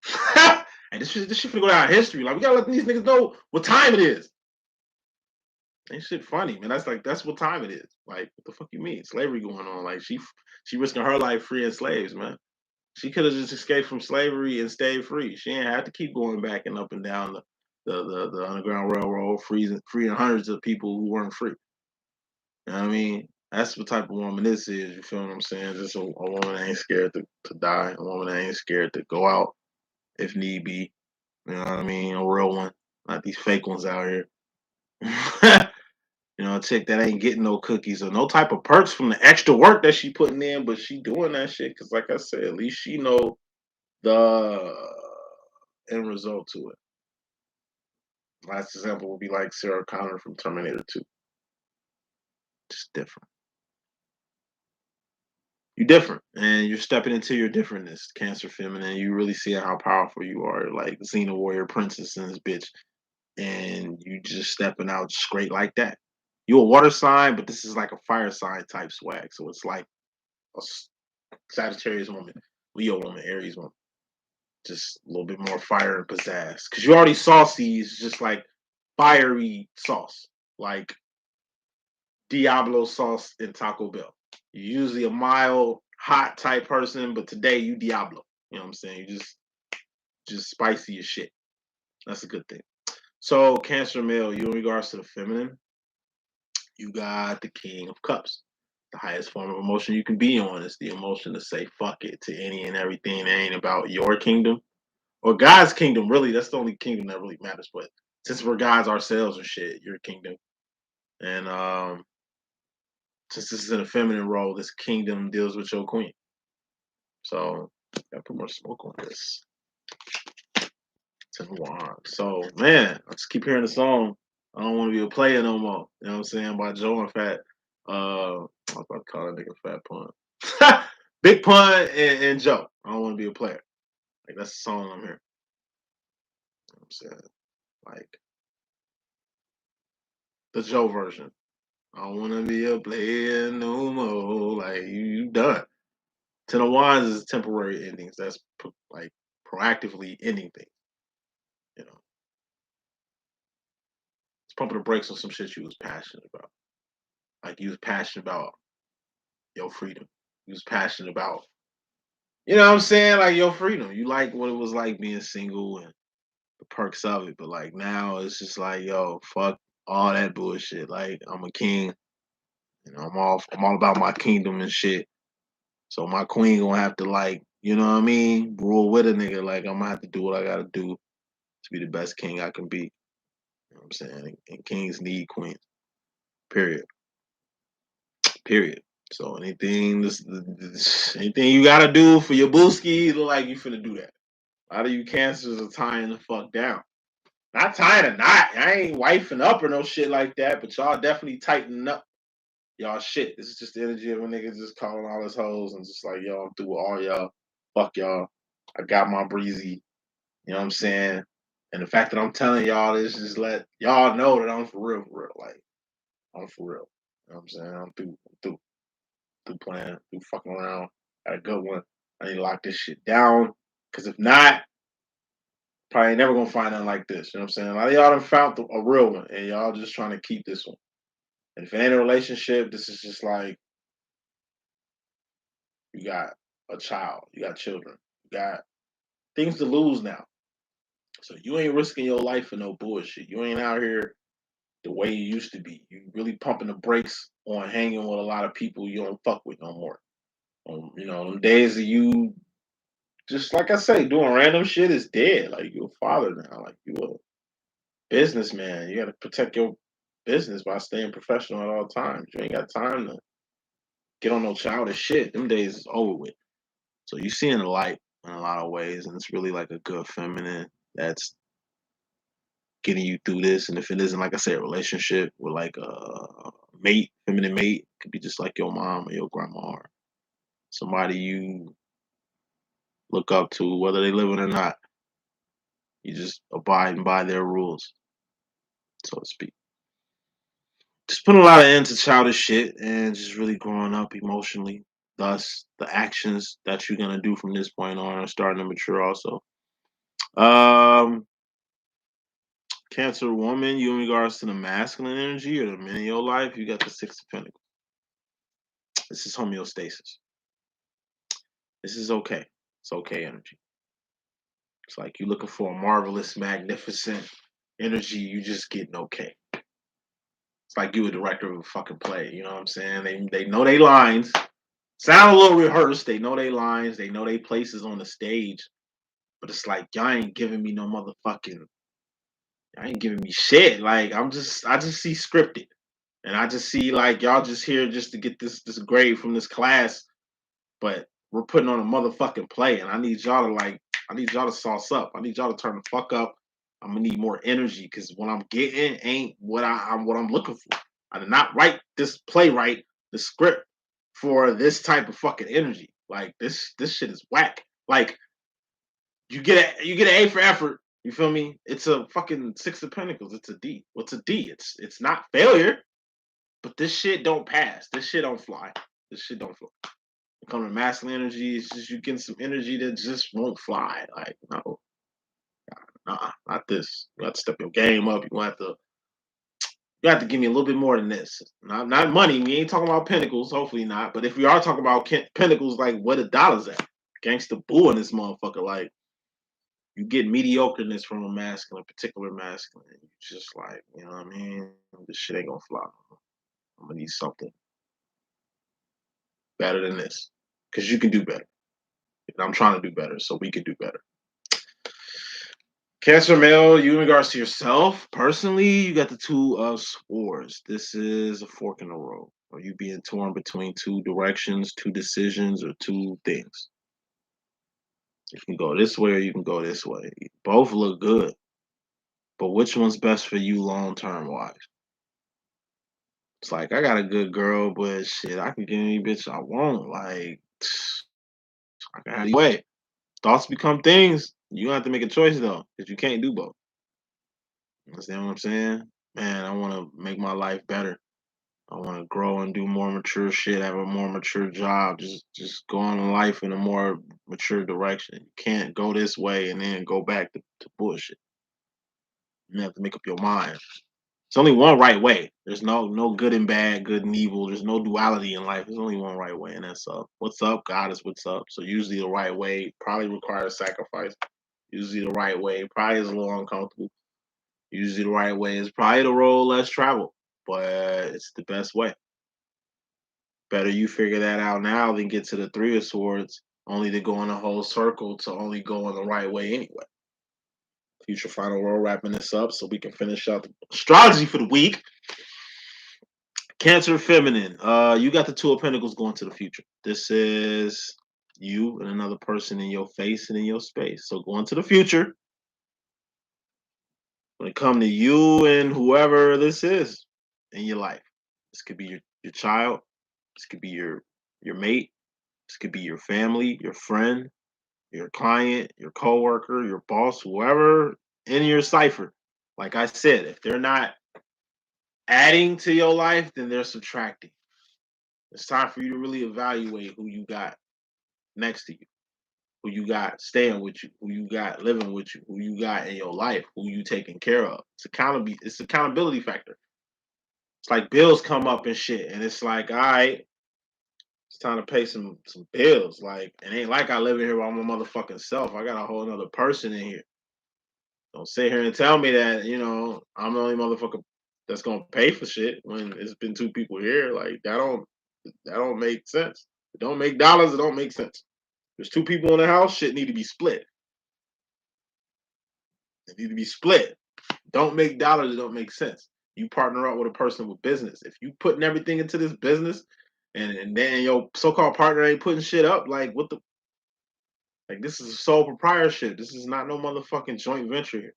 on. Hey, this shit finna go down in history. Like, we gotta let these niggas know what time it is. Ain't shit funny, man. That's what time it is. Like, what the fuck you mean? Slavery going on. Like, she risking her life freeing slaves, man. She could have just escaped from slavery and stayed free. She ain't had to keep going back and up and down the Underground Railroad, freeing hundreds of people who weren't free. You know what I mean? That's what type of woman this is. You feel what I'm saying? Just a woman that ain't scared to die. A woman that ain't scared to go out if need be. You know what I mean? A real one, not these fake ones out here. A chick that ain't getting no cookies or no type of perks from the extra work that she putting in, but she doing that shit because, like I said, at least she know the end result to it. Last example would be like Sarah Connor from Terminator 2. Just different. you're different, and you're stepping into your differentness, Cancer feminine. You really see how powerful you are, like Xena warrior princess in this bitch, and you just stepping out straight like that. You a water sign, but this is like a fire sign type swag. So it's like a Sagittarius woman, Leo woman, Aries woman. Just a little bit more fire and pizzazz. Because you already saucy, it's just like fiery sauce. Like Diablo sauce in Taco Bell. You're usually a mild, hot type person, but today you Diablo. You know what I'm saying? You just spicy as shit. That's a good thing. So Cancer male, you in regards to the feminine, you got the King of Cups. The highest form of emotion you can be on is the emotion to say fuck it to any and everything that ain't about your kingdom or God's kingdom. Really, that's the only kingdom that really matters. But since we're gods ourselves or shit, your kingdom. And since this is in a feminine role, this kingdom deals with your queen. So gotta put more smoke on this. So man, I just keep hearing the song. I don't want to be a player no more. You know what I'm saying? By Joe and Fat. I was about to call that nigga Fat Pun. Big Pun and Joe. I don't want to be a player. Like that's the song I'm hearing. You know what I'm saying? Like the Joe version. I don't want to be a player no more. Like you done. Ten of Wands is temporary endings. That's like proactively ending things. You know, it's pumping the brakes on some shit you was passionate about. Like you was passionate about your freedom. You was passionate about, you know what I'm saying? Like your freedom. You like what it was like being single and the perks of it. But like now it's just like, yo, fuck all that bullshit. Like I'm a king. You know, I'm all about my kingdom and shit. So my queen gonna have to like, you know what I mean, rule with a nigga. Like I'm gonna have to do what I gotta do to be the best king I can be. You know what I'm saying? And kings need queens. Period. Period. So anything you gotta do for your booski, look like you finna do that. A lot of you cancers are tying the fuck down. Not tying a knot. I ain't wifing up or no shit like that, but y'all definitely tightening up y'all shit. This is just the energy of a nigga just calling all his hoes and just like, yo, I'm through with all y'all. Fuck y'all. I got my breezy. You know what I'm saying? And the fact that I'm telling y'all this just let y'all know that I'm for real, for real. Like, I'm for real. You know what I'm saying? I'm through playing, through fucking around. Got a good one. I need to lock this shit down. Cause if not, probably never gonna find nothing like this. You know what I'm saying? A lot of y'all done found a real one and y'all just trying to keep this one. And if it ain't a relationship, this is just like you got a child, you got children, you got things to lose now. So you ain't risking your life for no bullshit. You ain't out here the way you used to be. You really pumping the brakes on hanging with a lot of people you don't fuck with no more. You know, them days of you just like I say, doing random shit is dead. Like you're a father now. Like you a businessman. You gotta protect your business by staying professional at all times. You ain't got time to get on no childish shit. Them days is over with. So you seeing the light in a lot of ways, and it's really like a good feminine that's getting you through this. And if it isn't, like I said, a relationship with like a mate, feminine mate, it could be just like your mom or your grandma or somebody you look up to, whether they live it or not. You just abiding by their rules, so to speak. Just putting a lot of into childish shit and just really growing up emotionally. Thus, the actions that you're gonna do from this point on are starting to mature. Also, um, Cancer woman, you in regards to the masculine energy or the men in your life, you got the Six of Pentacles. This is homeostasis. This is okay. It's okay energy. It's like you're looking for a marvelous, magnificent energy. You just getting okay. It's like you a director of a fucking play. You know what I'm saying? They know they lines. Sound a little rehearsed. They know they lines. They know they places on the stage. But it's like y'all ain't giving me no motherfucking. Y'all ain't giving me shit. Like I just see scripted, and I just see like y'all just here just to get this grade from this class. But we're putting on a motherfucking play, and I need y'all to sauce up. I need y'all to turn the fuck up. I'm gonna need more energy because what I'm getting ain't what I'm looking for. I did not write this playwright the script for this type of fucking energy. Like this shit is whack. Like you get an A for effort. You feel me? It's a fucking Six of Pentacles. It's a D. What's a D? It's not failure, but this shit don't pass. This shit don't fly. This shit don't fly. When it comes to masculine energy, it's just you getting some energy that just won't fly. Like no, nah, not this. You have to step your game up. You have to give me a little bit more than this. Not money. We ain't talking about pentacles. Hopefully not. But if we are talking about pentacles, like where the dollars at? Gangsta boo in this motherfucker. Like you get mediocreness from a masculine, particular masculine. You just like, you know what I mean? This shit ain't gonna fly. I'm gonna need something better than this. Cause you can do better. And I'm trying to do better, so we can do better. Cancer male, you in regards to yourself, personally, you got the Two of Swords. This is a fork in the road. Or you being torn between two directions, two decisions, or two things. You can go this way or you can go this way. Both look good. But which one's best for you long term wise? It's like I got a good girl, but shit, I can get any bitch I want. Like I can have your way. Thoughts become things. You have to make a choice though, because you can't do both. You understand what I'm saying? Man, I want to make my life better. I want to grow and do more mature shit, have a more mature job, just go on in life in a more mature direction. You can't go this way and then go back to bullshit. You have to make up your mind. There's only one right way. There's no good and bad, good and evil. There's no duality in life. There's only one right way, and that's up. What's up? God is what's up. So usually the right way probably requires sacrifice. Usually the right way probably is a little uncomfortable. Usually the right way is probably the road less traveled, but it's the best way. Better you figure that out now than get to the Three of Swords, only to go in a whole circle to only go in the right way anyway. Future final roll wrapping this up so we can finish out the astrology for the week. Cancer feminine. You got the Two of Pentacles going to the future. This is you and another person in your face and in your space. So going to the future. When it comes to you and whoever this is in your life. This could be your child. This could be your mate. This could be your family, your friend, your client, your coworker, your boss, whoever in your cipher. Like I said, if they're not adding to your life, then they're subtracting. It's time for you to really evaluate who you got next to you, who you got staying with you, who you got living with you, who you got in your life, who you taking care of. It's accountability factor. It's like bills come up and shit, and it's like, all right, it's time to pay some bills. Like, it ain't like I live in here by my motherfucking self. I got a whole other person in here. Don't sit here and tell me that, I'm the only motherfucker that's gonna pay for shit when it's been two people here. Like that don't make sense. It don't make dollars, it don't make sense. There's two people in the house, shit need to be split. It need to be split. Don't make dollars, it don't make sense. You partner up with a person with business. If you putting everything into this business and then your so-called partner ain't putting shit up, like what the like this is a sole proprietorship. This is not no motherfucking joint venture here.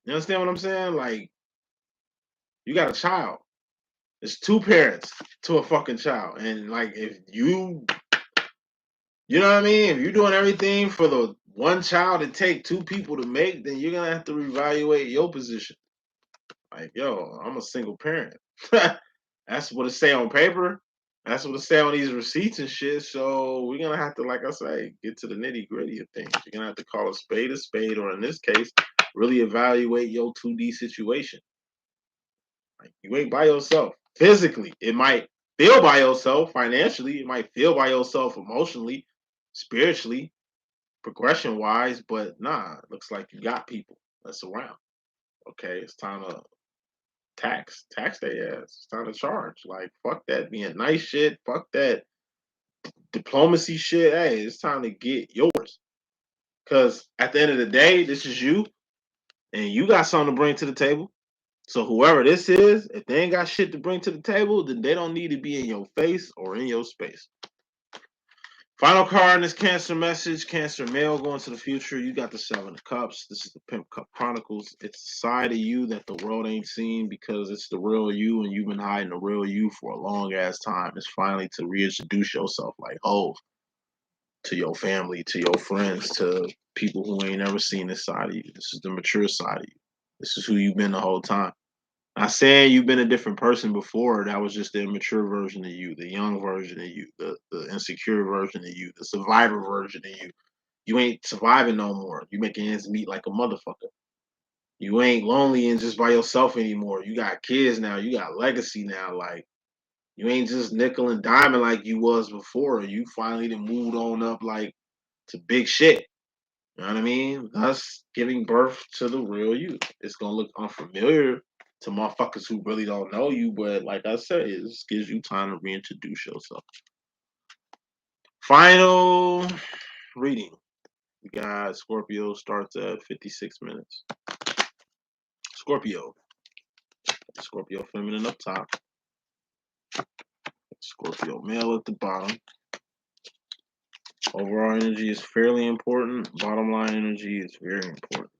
You understand what I'm saying? Like, you got a child. It's two parents to a fucking child. And like if you know what I mean? If you're doing everything for the one child to take two people to make, then you're gonna have to reevaluate your position. Like, yo, I'm a single parent. That's what it say on paper. That's what it say on these receipts and shit. So we're gonna have to, like I say, get to the nitty gritty of things. You're gonna have to call a spade, or in this case, really evaluate your 2D situation. Like, you ain't by yourself. Physically, it might feel by yourself financially, it might feel by yourself emotionally, spiritually, progression wise, but nah, it looks like you got people that's around. Okay, it's time to tax their ass. It's time to charge. Like, fuck that being nice shit. Fuck that diplomacy shit. Hey, it's time to get yours. Because at the end of the day, this is you, and you got something to bring to the table. So whoever this is, if they ain't got shit to bring to the table, then they don't need to be in your face or in your space. Final card in this Cancer message, Cancer male going to the future. You got the Seven of Cups. This is the Pimp Cup Chronicles. It's the side of you that the world ain't seen because it's the real you, and you've been hiding the real you for a long ass time. It's finally to reintroduce yourself like Hov to your family, to your friends, to people who ain't never seen this side of you. This is the mature side of you. This is who you've been the whole time. Not saying you've been a different person before. That was just the immature version of you, the young version of you, the insecure version of you, the survivor version of you. You ain't surviving no more. You making ends meet like a motherfucker. You ain't lonely and just by yourself anymore. You got kids now. You got legacy now. Like you ain't just nickel and diamond like you was before. You finally done moved on up like to big shit. You know what I mean? Thus giving birth to the real you. It's gonna look unfamiliar to motherfuckers who really don't know you, but like I said, it just gives you time to reintroduce yourself. Final reading. We got Scorpio starts at 56 minutes. Scorpio. Scorpio feminine up top. Scorpio male at the bottom. Overall energy is fairly important. Bottom line energy is very important.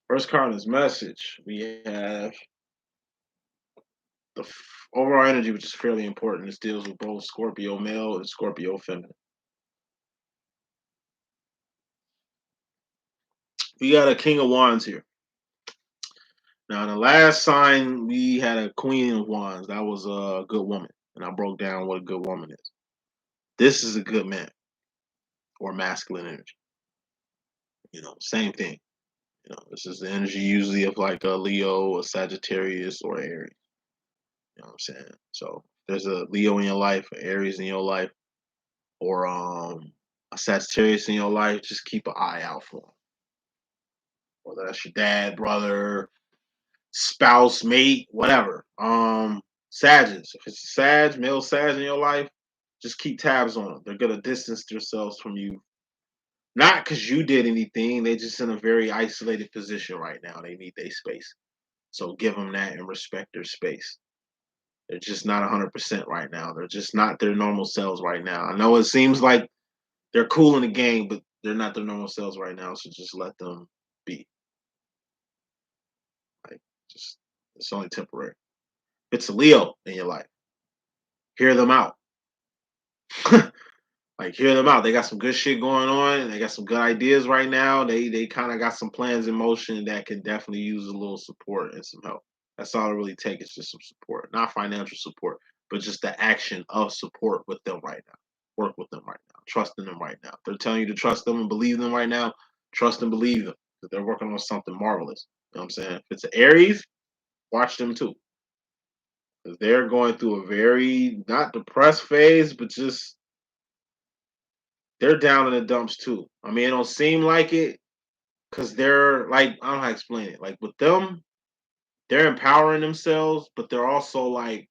First card is message. We have the overall energy, which is fairly important. This deals with both Scorpio male and Scorpio feminine. We got a King of Wands here. Now, in the last sign, we had a Queen of Wands. That was a good woman. And I broke down what a good woman is. This is a good man or masculine energy. Same thing. This is the energy usually of like a Leo, a Sagittarius, or Aries. You know what I'm saying? So there's a Leo in your life, an Aries in your life, or a Sagittarius in your life. Just keep an eye out for them. Whether that's your dad, brother, spouse, mate, whatever. Sagittarius. If it's a Sag, male Sag in your life, just keep tabs on them. They're gonna distance themselves from you. Not because you did anything. They're just in a very isolated position right now. They need their space. So give them that and respect their space. They're just not 100% right now. They're just not their normal selves right now. I know it seems like they're cool in the game, but they're not their normal selves right now. So just let them be. Like, just it's only temporary. If it's a Leo in your life, hear them out. Like hear them out. They got some good shit going on. And they got some good ideas right now. They kind of got some plans in motion that can definitely use a little support and some help. That's all it really takes is just some support, not financial support, but just the action of support with them right now. Work with them right now. Trust in them right now. If they're telling you to trust them and believe them right now. Trust and believe them because they're working on something marvelous. You know what I'm saying? If it's an Aries, watch them too because they're going through a very not depressed phase, but just they're down in the dumps too. I mean, it don't seem like it because they're like I don't know how to explain it. Like with them, they're empowering themselves, but they're also like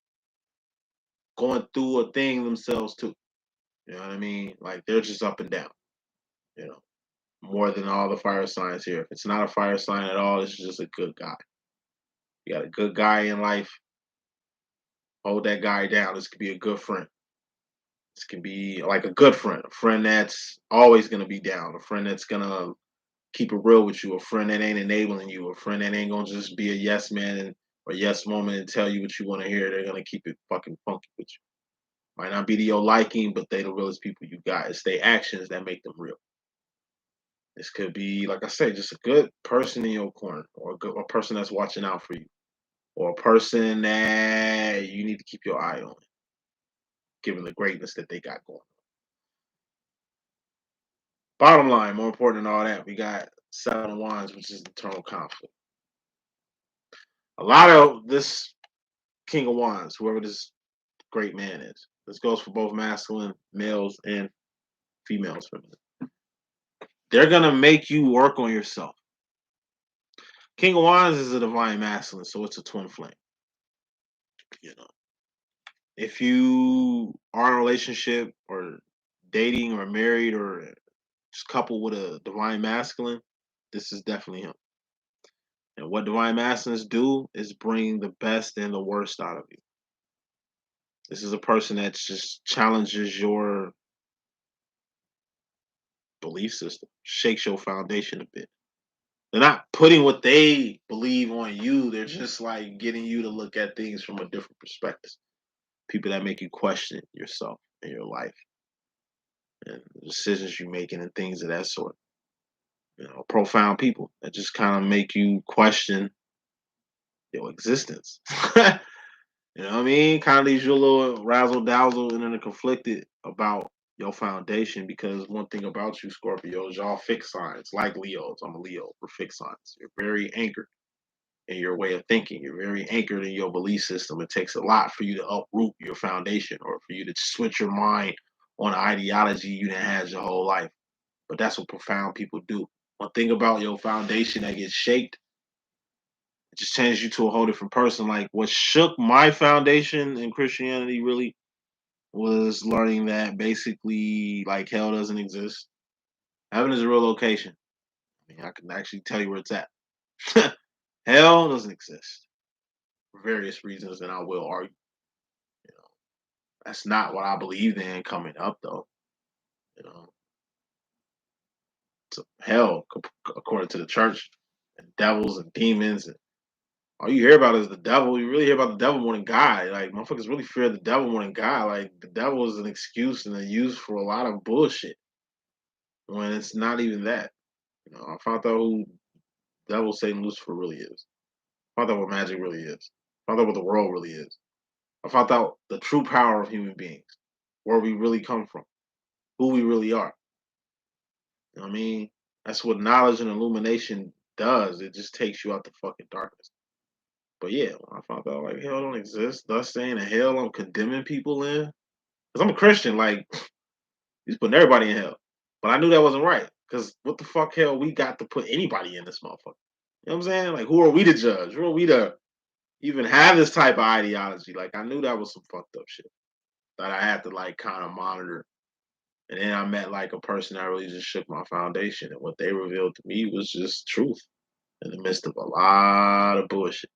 going through a thing themselves too. You know what I mean? Like they're just up and down. You know, more than all the fire signs here. If it's not a fire sign at all, it's just a good guy. You got a good guy in life. Hold that guy down. This could be a good friend. This can be like a good friend, a friend that's always gonna be down, a friend that's gonna keep it real with you, a friend that ain't enabling you, a friend that ain't gonna just be a yes man or yes woman and tell you what you want to hear. They're gonna keep it fucking funky with you. Might not be to your liking, but they the realest people you got. It's their actions that make them real. This could be, like I said, just a good person in your corner, or a person that's watching out for you, or a person that you need to keep your eye on, given the greatness that they got going. Bottom line, more important than all that, we got Seven of Wands, which is internal conflict. A lot of this King of Wands, whoever this great man is, this goes for both masculine males and females. They're gonna make you work on yourself. King of Wands is a divine masculine, so it's a twin flame. You know, if you are in a relationship or dating or married or just coupled with a divine masculine, this is definitely him. And what divine masculines do is bring the best and the worst out of you. This is a person that just challenges your belief system, shakes your foundation a bit. They're not putting what they believe on you. They're just like getting you to look at things from a different perspective. People that make you question yourself and your life and the decisions you're making and things of that sort. Profound people that just kind of make you question your existence. You know what I mean? Kind of leaves you a little razzle dazzle and then conflicted about your foundation because one thing about you, Scorpios, y'all fixed signs like Leos. I'm a Leo. We're fixed signs. You're very anchored in your way of thinking. You're very anchored in your belief system. It takes a lot for you to uproot your foundation or for you to switch your mind on an ideology you done had your whole life. But that's what profound people do. One thing about your foundation that gets shaked, it just changes you to a whole different person. Like what shook my foundation in Christianity really was learning that basically like hell doesn't exist. Heaven is a real location. I mean, I can actually tell you where it's at. Hell doesn't exist for various reasons, and I will argue. You know, that's not what I believed in coming up, though. You know, so hell, according to the church, and devils and demons, and all you hear about is the devil. You really hear about the devil more than God. Like motherfuckers really fear the devil more than God. Like the devil is an excuse and a use for a lot of bullshit when it's not even that. I found out who devil Satan Lucifer really is. I found out what magic really is. I found out what the world really is. I found out the true power of human beings, where we really come from, who we really are. You know what I mean? That's what knowledge and illumination does. It just takes you out the fucking darkness. But yeah, when I found out like hell don't exist, thus saying that hell I'm condemning people in. Because I'm a Christian, like he's putting everybody in hell. But I knew that wasn't right. Because what the fuck hell we got to put anybody in this motherfucker? You know what I'm saying? Like who are we to judge? Who are we to even have this type of ideology? Like I knew that was some fucked up shit that I had to like kind of monitor. And then I met like a person that really just shook my foundation. And what they revealed to me was just truth in the midst of a lot of bullshit.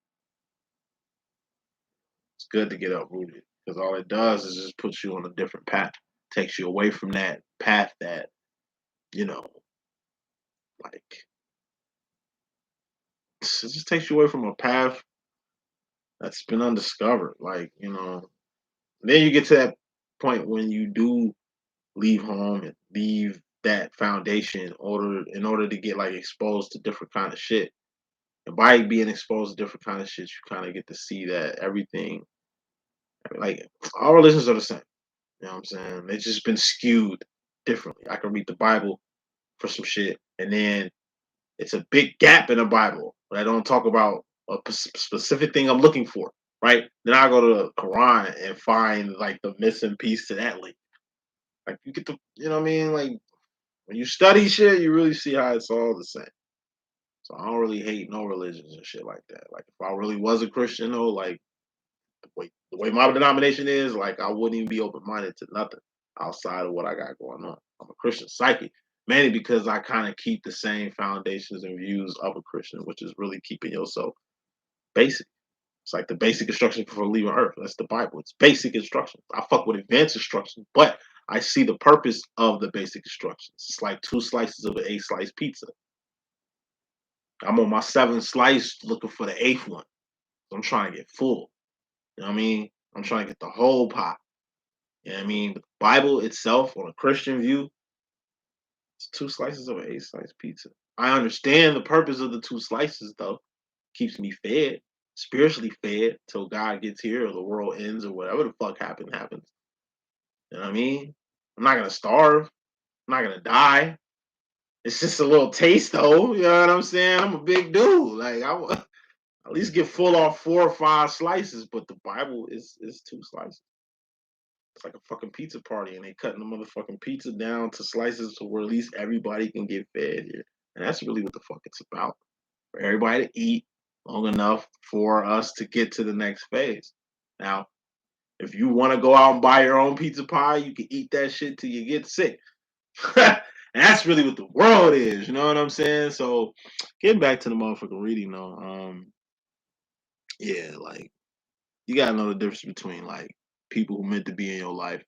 It's good to get uprooted because all it does is just puts you on a different path, takes you away from that path that, you know, like, it just takes you away from a path that's been undiscovered. Like, then you get to that point when you do leave home and leave that foundation in order to get like exposed to different kind of shit. And by being exposed to different kind of shit, you kind of get to see that everything, like all religions are the same. You know what I'm saying? They've just been skewed differently. I can read the Bible for some shit, and then it's a big gap in the Bible, but I don't talk about a specific thing I'm looking for, right? Then I go to the Quran and find like the missing piece to that link. Like you get the, you know what I mean? Like when you study shit, you really see how it's all the same. So I don't really hate no religions and shit like that. Like if I really was a Christian though, like the way my denomination is, like I wouldn't even be open minded to nothing outside of what I got going on. I'm a Christian psychic, mainly because I kind of keep the same foundations and views of a Christian, which is really keeping yourself basic. It's like the basic instruction for leaving Earth. That's the Bible. It's basic instructions. I fuck with advanced instructions, but I see the purpose of the basic instructions. It's like two slices of an 8 slice pizza. I'm on my 7th slice looking for the eighth one. I'm trying to get full. You know what I mean? I'm trying to get the whole pot. You know what I mean? But the Bible itself, on a Christian view, it's 2 slices of an 8 slice pizza. I understand the purpose of the 2 slices, though. Keeps me fed, spiritually fed, till God gets here or the world ends or whatever the fuck happens. You know what I mean? I'm not gonna starve. I'm not gonna die. It's just a little taste, though. You know what I'm saying? I'm a big dude. Like I at least get full off 4 or 5 slices, but the Bible is 2 slices. It's like a fucking pizza party, and they cutting the motherfucking pizza down to slices to where at least everybody can get fed here. And that's really what the fuck it's about. For everybody to eat long enough for us to get to the next phase. Now, if you want to go out and buy your own pizza pie, you can eat that shit till you get sick. And that's really what the world is, you know what I'm saying? So getting back to the motherfucking reading though, yeah, like you gotta know the difference between like people who meant to be in your life,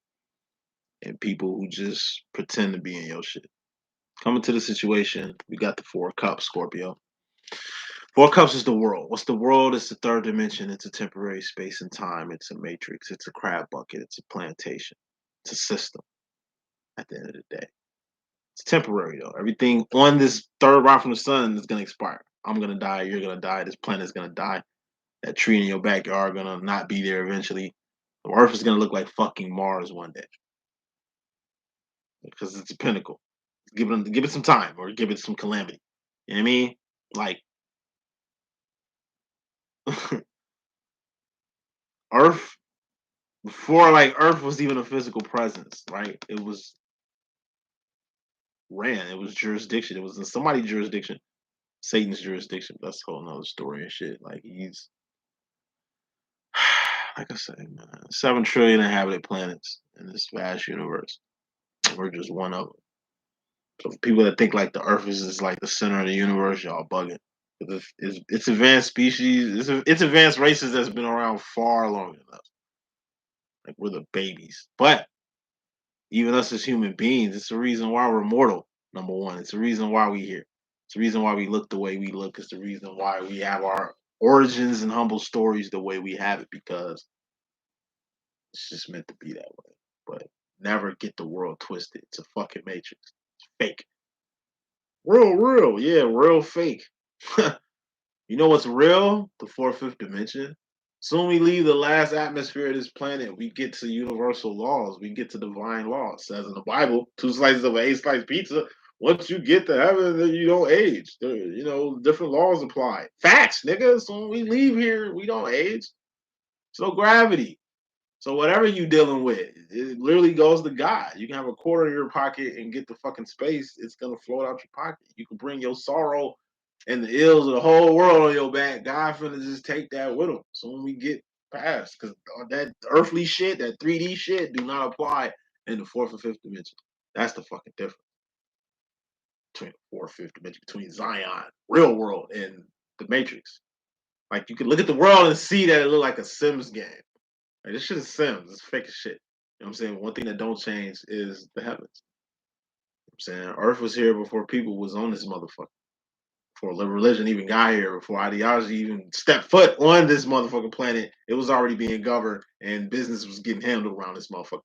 and people who just pretend to be in your shit. Coming to the situation, we got the Four of Cups, Scorpio. Four of Cups is the world. What's the world? It's the third dimension. It's a temporary space and time. It's a matrix. It's a crab bucket. It's a plantation. It's a system at the end of the day. It's temporary though. Everything on this third round from the sun is gonna expire. I'm gonna die. You're gonna die. This planet is gonna die. That tree in your backyard gonna not be there eventually. The Earth is gonna look like fucking Mars one day because it's a pinnacle. Give it some time or give it some calamity. You know what I mean? Like Earth before like Earth was even a physical presence, right? It was ran. It was jurisdiction. It was in somebody's jurisdiction. Satan's jurisdiction. That's a whole nother story and shit. Like he's like I say, man, 7 trillion inhabited planets in this vast universe. We're just one of them. So for people that think like the Earth is just like the center of the universe, y'all bugging. It's advanced species. It's advanced races that's been around far longer than us. Like we're the babies. But even us as human beings, it's the reason why we're mortal. Number one, it's the reason why we here. It's the reason why we look the way we look. It's the reason why we have our origins and humble stories the way we have it because it's just meant to be that way. But never get the world twisted. It's a fucking matrix. It's fake. Real, yeah, real fake. You know what's real? The fourth, fifth dimension. Soon we leave the last atmosphere of this planet, we get to universal laws. We get to divine laws. It says in the Bible, 2 slices of an 8 slice pizza. Once you get to heaven, then you don't age. Different laws apply. Facts, nigga. So when we leave here, we don't age. So gravity. So whatever you dealing with, it literally goes to God. You can have a quarter in your pocket and get the fucking space. It's gonna float out your pocket. You can bring your sorrow and the ills of the whole world on your back. God finna just take that with him. So when we get past, because that earthly shit, that 3D shit, do not apply in the fourth and fifth dimension. That's the fucking difference between the fourth, fifth dimension, between Zion, real world, and the Matrix. Like you can look at the world and see that it look like a Sims game. Like, this shit is Sims. It's fake as shit. You know what I'm saying? One thing that don't change is the heavens. You know what I'm saying? Earth was here before people was on this motherfucker. Before religion even got here, before ideology even stepped foot on this motherfucking planet, it was already being governed and business was getting handled around this motherfucker.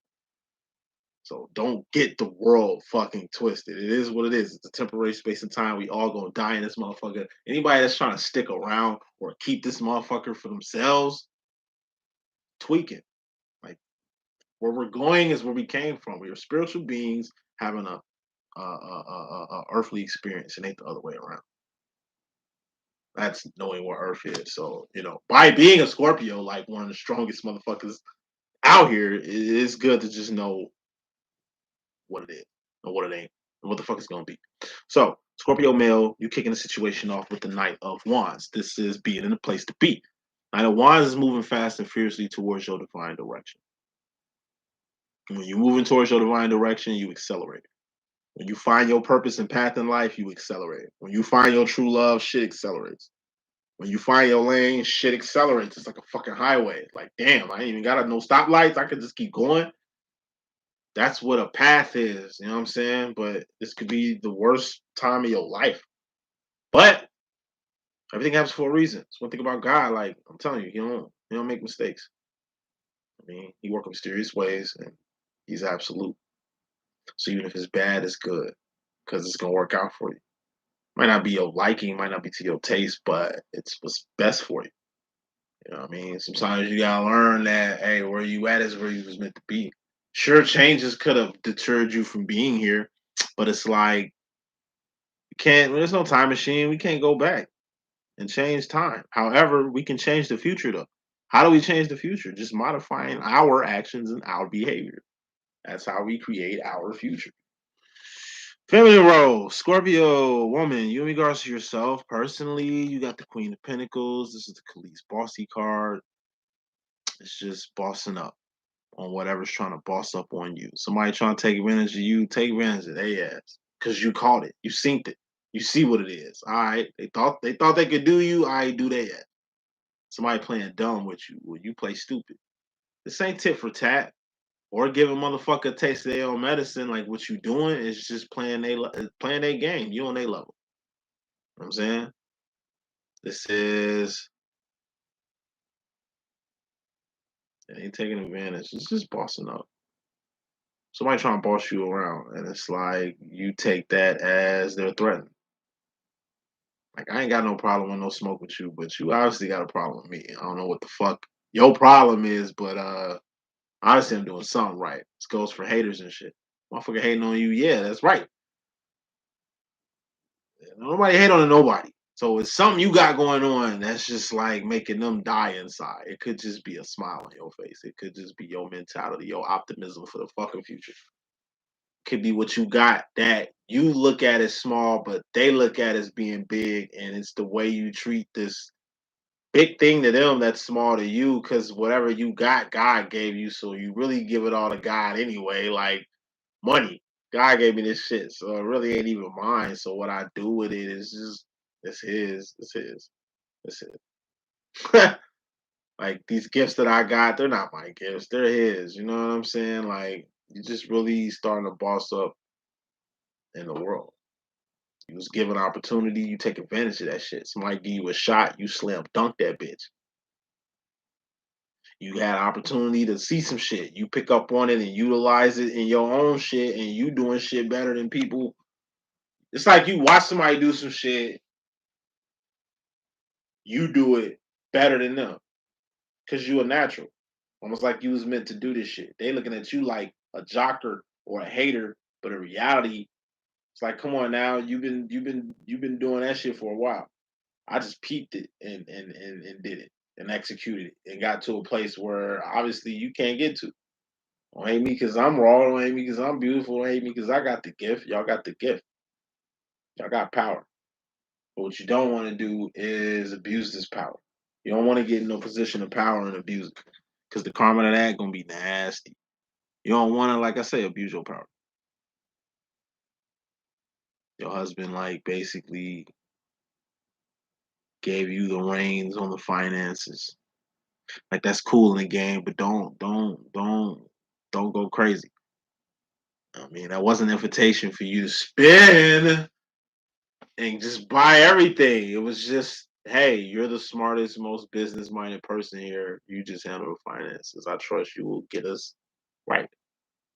So don't get the world fucking twisted. It is what it is. It's a temporary space and time. We all gonna die in this motherfucker. Anybody that's trying to stick around or keep this motherfucker for themselves, tweaking. Like where we're going is where we came from. We are spiritual beings having a earthly experience, and ain't the other way around. That's knowing what Earth is. So by being a Scorpio, like one of the strongest motherfuckers out here, it is good to just know what it is or what it ain't, and what the fuck it's gonna be. So Scorpio male, you kicking the situation off with the Knight of Wands. This is being in a place to be. Knight of Wands is moving fast and fiercely towards your divine direction. When you're moving towards your divine direction, you accelerate. When you find your purpose and path in life, you accelerate. When you find your true love, shit accelerates. When you find your lane, shit accelerates. It's like a fucking highway. It's like, damn, I ain't even got no stoplights. I could just keep going. That's what a path is. You know what I'm saying? But this could be the worst time of your life. But everything happens for a reason. It's one thing about God. Like I'm telling you, he don't make mistakes. I mean, he works in mysterious ways, and he's absolute. So even if it's bad, it's good because it's gonna work out for you. Might not be your liking, might not be to your taste, but it's what's best for you. You know what I mean? Sometimes you gotta learn that hey, where you at is where you was meant to be. Sure, changes could have deterred you from being here, but it's like you can't. There's no time machine. We can't go back and change time. However, we can change the future though. How do we change the future? Just modifying our actions and our behavior. That's how we create our future. Family role, Scorpio woman. You in regards to yourself personally, you got the Queen of Pentacles. This is the Khalees Bossy card. It's just bossing up on whatever's trying to boss up on you. Somebody trying to take advantage of you, take advantage of their ass. Cause you caught it. You synced it. You see what it is. All right. They thought they could do you. I do their ass. Somebody playing dumb with you. Well, you play stupid. This ain't tit for tat or give a motherfucker a taste of their own medicine. Like what you doing is just playing their game. You on their level. You know what I'm saying? This is it ain't taking advantage. It's just bossing up. Somebody trying to boss you around, and it's like you take that as they're threatening. Like I ain't got no problem with no smoke with you, but you obviously got a problem with me. I don't know what the fuck your problem is, but honestly I'm doing something right. This goes for haters and shit. Motherfucker hating on you, yeah, that's right. Nobody hate on nobody. So it's something you got going on that's just like making them die inside. It could just be a smile on your face. It could just be your mentality, your optimism for the fucking future. Could be what you got that you look at as small, but they look at as being big, and it's the way you treat this big thing to them that's small to you, because whatever you got, God gave you. So you really give it all to God anyway. Like money, God gave me this shit, so it really ain't even mine. So what I do with it is just it's his, it's his, it's his. Like these gifts that I got, they're not my gifts, they're his. You know what I'm saying? Like you just really starting to boss up in the world. You was given opportunity, you take advantage of that shit. Somebody give you a shot, you slam dunk that bitch. You had opportunity to see some shit. You pick up on it and utilize it in your own shit, and you doing shit better than people. It's like you watch somebody do some shit, you do it better than them because you a natural. Almost like you was meant to do this shit. They looking at you like a jocker or a hater, but in reality, it's like, come on now, you've been doing that shit for a while. I just peeped it and did it and executed it and got to a place where obviously you can't get to. Don't hate me because I'm raw. Don't hate me because I'm beautiful. Don't hate me because I got the gift. Y'all got the gift. Y'all got power. But what you don't want to do is abuse this power. You don't want to get in no position of power and abuse it, because the karma of that gonna be nasty. You don't want to, like I say, abuse your power. Your husband, like, basically gave you the reins on the finances. Like that's cool in the game, but don't go crazy. I mean, that wasn't an invitation for you to spend and just buy everything. It was just, hey, you're the smartest, most business minded person here. You just handle the finances. I trust you will get us right.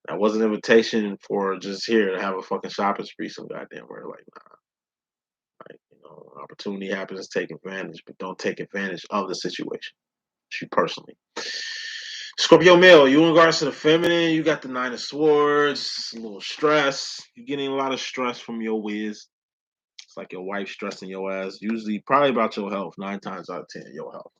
That wasn't an invitation for just here to have a fucking shopping spree some goddamn where. Like, nah, like, opportunity happens, take advantage, but don't take advantage of the situation. You personally. Scorpio male, you in regards to the feminine, you got the Nine of Swords, a little stress. You're getting a lot of stress from your whiz. It's like your wife stressing your ass. Usually, probably about your health. 9 times out of 10, your health.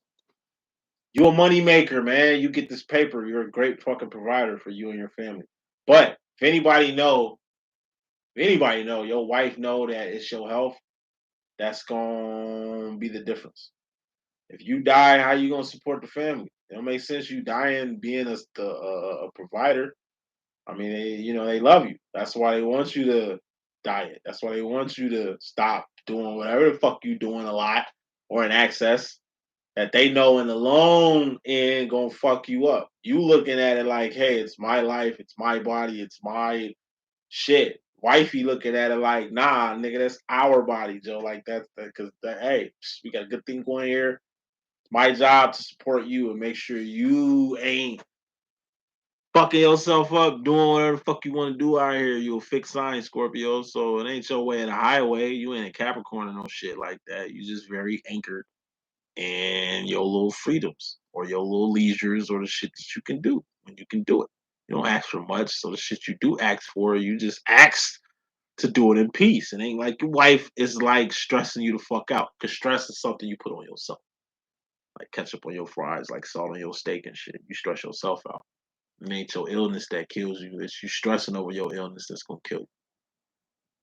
You a money maker, man. You get this paper. You're a great fucking provider for you and your family. But if anybody know, your wife know that it's your health. That's gonna be the difference. If you die, how you gonna support the family? It don't make sense you dying being a provider. I mean, they love you. That's why they want you to diet. That's why they want you to stop doing whatever the fuck you doing a lot or in excess that they know in the long end gonna fuck you up. You looking at it like, hey, it's my life, it's my body, it's my shit. Wifey looking at it like, nah, nigga, that's our body, Joe. Like that's because hey, we got a good thing going here. It's my job to support you and make sure you ain't fucking yourself up doing whatever the fuck you want to do out here. You a fixed sign, Scorpio. So it ain't your way in the highway. You ain't a Capricorn or no shit like that. You just very anchored in your little freedoms or your little leisures or the shit that you can do when you can do it. You don't ask for much. So the shit you do ask for, you just ask to do it in peace. It ain't like your wife is like stressing you the fuck out. Because stress is something you put on yourself. Like ketchup on your fries, like salt on your steak and shit. You stress yourself out. It ain't your illness that kills you. It's you stressing over your illness that's gonna kill you.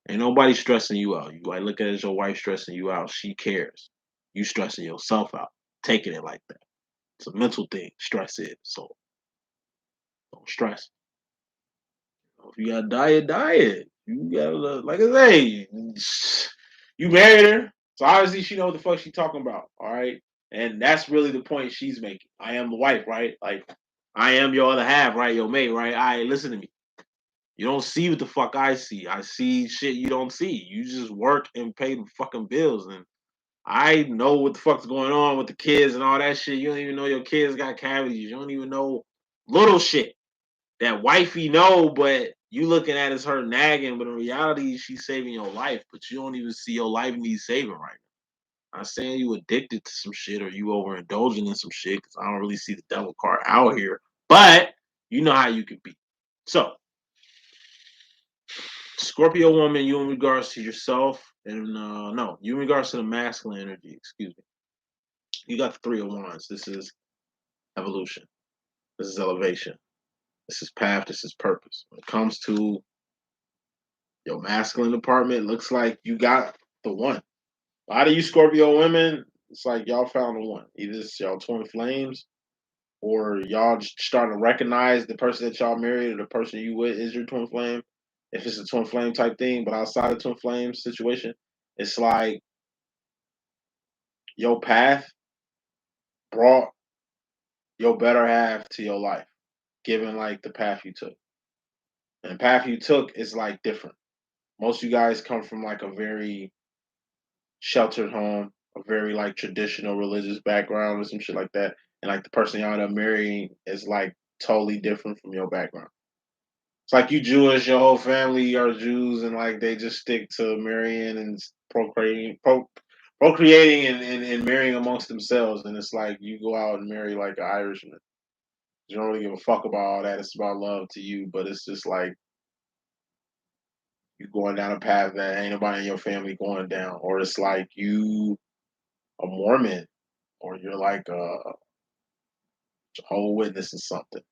Ain't nobody stressing you out. You like look at it as your wife stressing you out. She cares. You stressing yourself out. Taking it like that. It's a mental thing. Stress is. So don't stress. If you got diet, diet. You gotta like I say, you married her. So obviously she know what the fuck she talking about. All right. And that's really the point she's making. I am the wife, right? Like I am your other half, right? Your mate, right? All right, listen to me. You don't see what the fuck I see. I see shit you don't see. You just work and pay the fucking bills. And I know what the fuck's going on with the kids and all that shit. You don't even know your kids got cavities. You don't even know little shit that wifey know, but you looking at as her nagging, but in reality, she's saving your life. But you don't even see your life needs saving right now. I'm not saying you addicted to some shit or you overindulging in some shit because I don't really see the devil card out here. But you know how you could be. So, Scorpio woman, you in regards to yourself, and no, you in regards to the masculine energy. Excuse me. You got the Three of Wands. This is evolution. This is elevation. This is path. This is purpose. When it comes to your masculine department, looks like you got the one. A lot of you Scorpio women, it's like y'all found the one. Either it's y'all twin flames, or y'all just starting to recognize the person that y'all married or the person you with is your twin flame. If it's a twin flame type thing, but outside of twin flame situation, it's like your path brought your better half to your life, given like the path you took. And the path you took is like different. Most of you guys come from like a very sheltered home, a very like traditional religious background or some shit like that. And like the person y'all end up marrying is like totally different from your background. It's like you Jewish, your whole family are Jews, and like they just stick to marrying and procreating and marrying amongst themselves. And it's like you go out and marry like an Irishman. You don't really give a fuck about all that. It's about love to you, but it's just like you going down a path that ain't nobody in your family going down, or it's like you a Mormon, or you're like a Jehovah Witness or something,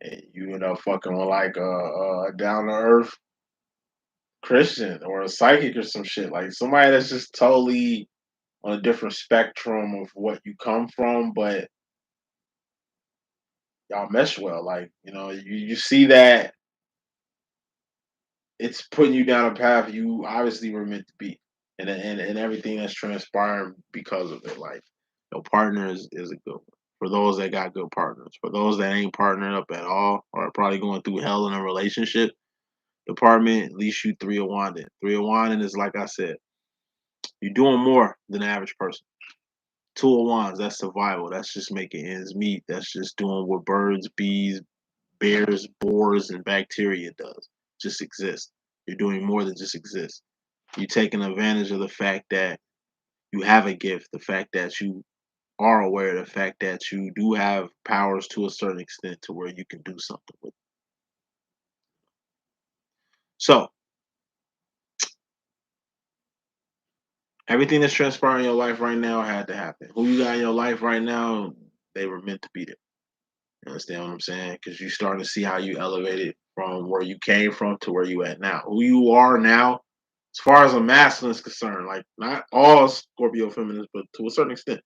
and you end up fucking with like a down to earth Christian or a psychic or some shit, like somebody that's just totally on a different spectrum of what you come from, but y'all mesh well. Like you see that it's putting you down a path you obviously were meant to be, and everything that's transpiring because of it. Like your partner is a good one. For those that got good partners, for those that ain't partnered up at all, or are probably going through hell in a relationship department, at least you Three of Wanding. Three of Wanding is like I said, you're doing more than the average person. Two of Wands, that's survival. That's just making ends meet. That's just doing what birds, bees, bears, boars, and bacteria does. Just exist. You're doing more than just exist. You're taking advantage of the fact that you have a gift, the fact that you are aware, the fact that you do have powers to a certain extent to where you can do something with it. So, everything that's transpiring in your life right now had to happen. Who you got in your life right now, they were meant to be there. You understand what I'm saying? Because you starting to see how you elevated from where you came from to where you at now. Who you are now, as far as a masculine is concerned, like not all Scorpio feminists, but to a certain extent,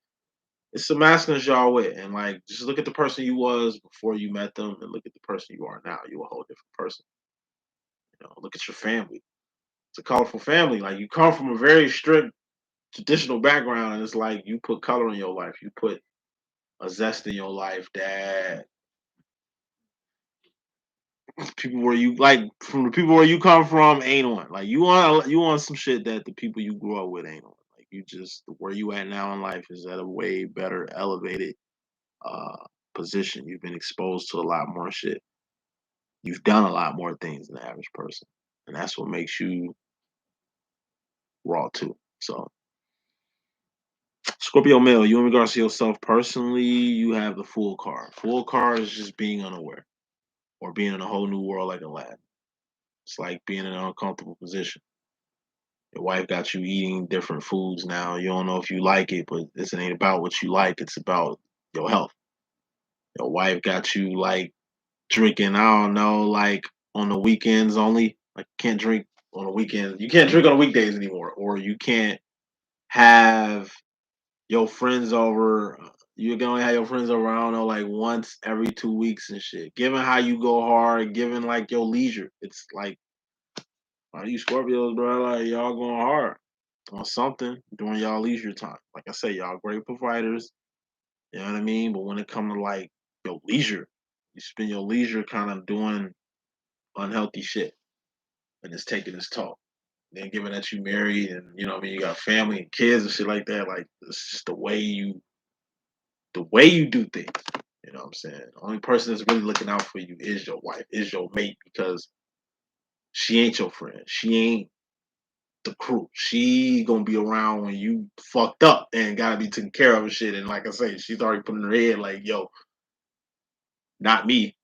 it's the masculines y'all with. And like just look at the person you was before you met them and look at the person you are now. You're a whole different person. Look at your family. It's a colorful family. Like you come from a very strict traditional background, and it's like you put color in your life. You put a zest in your life that people where you like from the people where you come from ain't on. Like you want some shit that the people you grew up with ain't on. Like you just where you at now in life is at a way better elevated uh position. You've been exposed to a lot more shit. You've done a lot more things than the average person. And that's what makes you raw too. So Scorpio male, you in regards to yourself personally, you have the full card. Full card is just being unaware or being in a whole new world like a lad. It's like being in an uncomfortable position. Your wife got you eating different foods now. You don't know if you like it, but this ain't about what you like. It's about your health. Your wife got you like drinking, I don't know, like on the weekends only. Like can't drink on the weekends. You can't drink on the weekdays anymore. Or you can't have your friends over. You can only have your friends over, I don't know, like once every 2 weeks and shit. Given how you go hard, given like your leisure, it's like, are you Scorpios, bro? Like y'all going hard on something during y'all leisure time. Like I say, y'all great providers. You know what I mean? But when it comes to like your leisure, You spend your leisure kind of doing unhealthy shit, and it's taking its toll. Then, given that you married and you know, what I mean, you got family and kids and shit like that, like it's just the way you do things. You know what I'm saying? The only person that's really looking out for you is your wife, is your mate, because she ain't your friend. She ain't the crew. She gonna be around when you fucked up and gotta be taken care of and shit. And like I say, she's already put in her head like, yo, not me.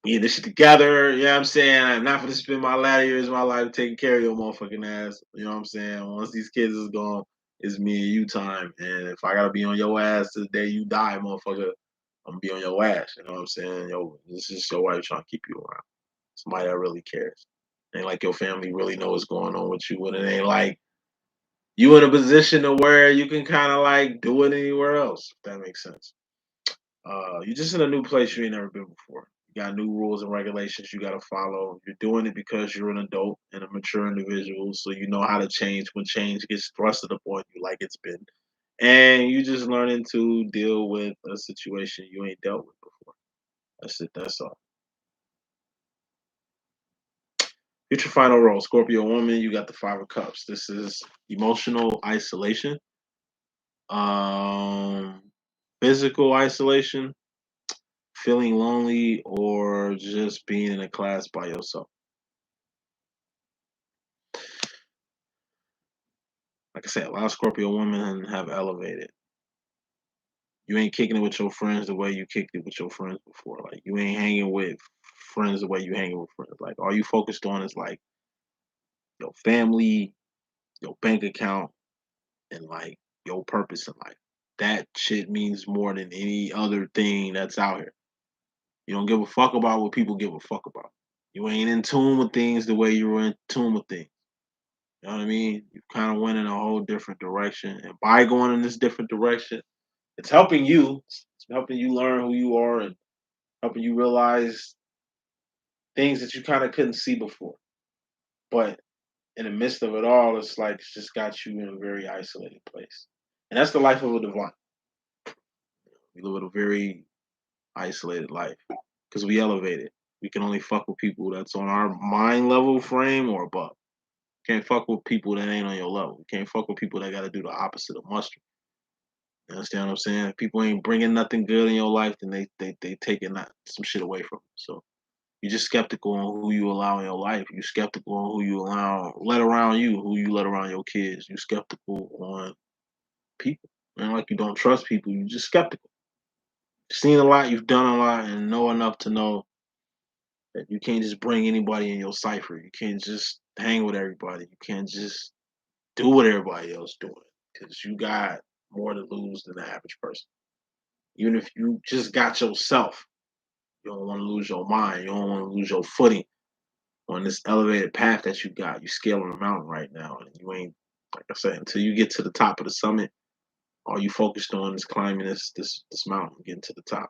We in this shit together. You know what I'm saying? I'm not gonna spend my latter years of my life taking care of your motherfucking ass. You know what I'm saying? Once these kids is gone, it's me and you time. And if I gotta be on your ass to the day you die, motherfucker, I'm gonna be on your ass. You know what I'm saying? Yo, this is your wife trying to keep you around. Somebody that really cares. Ain't like your family really know what's going on with you, and it ain't like you in a position to where you can kind of like do it anywhere else. If that makes sense. You're just in a new place you ain't never been before. You got new rules and regulations you got to follow. You're doing it because you're an adult and a mature individual, so you know how to change when change gets thrusted upon you, like it's been. And you just learning to deal with a situation you ain't dealt with before. That's it. That's all. Future final role, Scorpio woman. You got the Five of Cups. This is emotional isolation, um, physical isolation, feeling lonely, or just being in a class by yourself. Like I said, a lot of Scorpio women have elevated. You ain't kicking it with your friends the way you kicked it with your friends before. Like you ain't hanging with friends the way you hanging with friends. Like all you focused on is like your family, your bank account, and like your purpose in life. That shit means more than any other thing that's out here. You don't give a fuck about what people give a fuck about. You ain't in tune with things the way you were in tune with things. You know what I mean? You kind of went in a whole different direction. And by going in this different direction, it's helping you. It's helping you learn who you are and helping you realize things that you kind of couldn't see before. But in the midst of it all, it's like it's just got you in a very isolated place. And that's the life of a divine. We live a very isolated life because we elevated. We can only fuck with people that's on our mind level frame or above. Can't fuck with people that ain't on your level. Can't fuck with people that got to do the opposite of mustard. You understand what I'm saying? If people ain't bringing nothing good in your life, then they taking that some shit away from you. So you're just skeptical on who you allow in your life. You're skeptical on who you let around you, who you let around your kids. You're skeptical on people. And like you don't trust people, you're just skeptical. You've seen a lot, you've done a lot, and know enough to know that you can't just bring anybody in your cipher. You can't just hang with everybody. You can't just do what everybody else doing because you got more to lose than the average person. Even if you just got yourself, you don't want to lose your mind. You don't want to lose your footing on this elevated path that you got. You scaling a mountain right now, and you ain't like I said until you get to the top of the summit. All you focused on is climbing this mountain, getting to the top.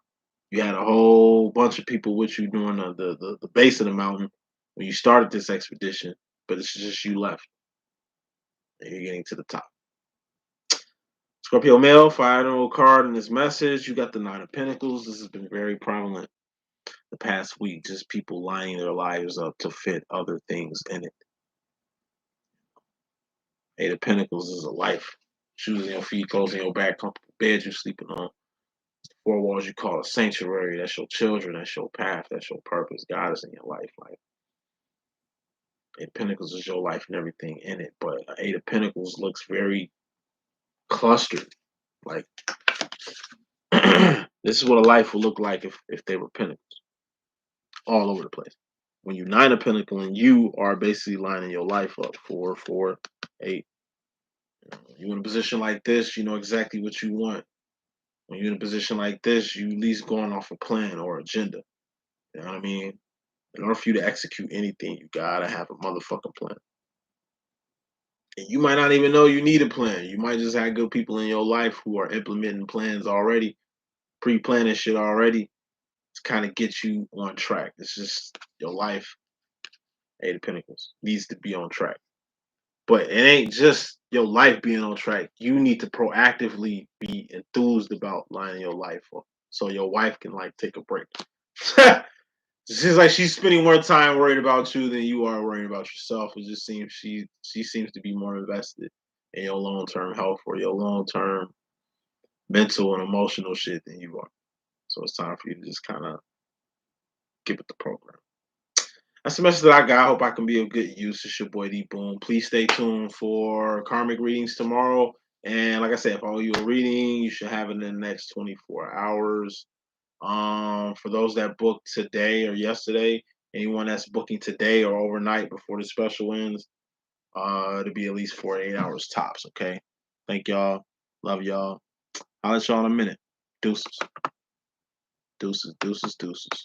You had a whole bunch of people with you doing the base of the mountain when you started this expedition, but it's just you left, and you're getting to the top. Scorpio male, final card in this message. You got the Nine of Pentacles. This has been very prevalent the past week. Just people lining their lives up to fit other things in it. Eight of Pentacles is a life. Shoes on your feet, clothes on your back, comfortable bed you're sleeping on. Four walls you call a sanctuary. That's your children. That's your path. That's your purpose. God is in your life. Like Eight of Pentacles is your life and everything in it. But Eight of Pentacles looks very clustered. Like this is what a life would look like if they were pentacles all over the place. When you're Nine of Pentacles and you are basically lining your life up, 4, 4, 8. You in a position like this, you know exactly what you want. When you're in a position like this, you at least going off a plan or agenda. You know what I mean? In order for you to execute anything, you gotta have a motherfucking plan. And you might not even know you need a plan. You might just have good people in your life who are implementing plans already, pre-planning shit already to kind of get you on track. It's just your life, Eight of Pentacles, needs to be on track. But it ain't just your life being on track. You need to proactively be enthused about lining your life up so your wife can like take a break. It seems like she's spending more time worried about you than you are worrying about yourself. It just seems she seems to be more invested in your long term health or your long term mental and emotional shit than you are. So it's time for you to just kind of get with the program. That's the message that I got. I hope I can be of good use. It's your boy D.Boom. Please stay tuned for karmic readings tomorrow. And like I said, if I owe you a reading, you should have it in the next 24 hours. For those that booked today or yesterday, anyone that's booking today or overnight before the special ends, it'll be at least 48 hours tops. Okay. Thank y'all. Love y'all. I'll let y'all in a minute. Deuces. Deuces. Deuces. Deuces.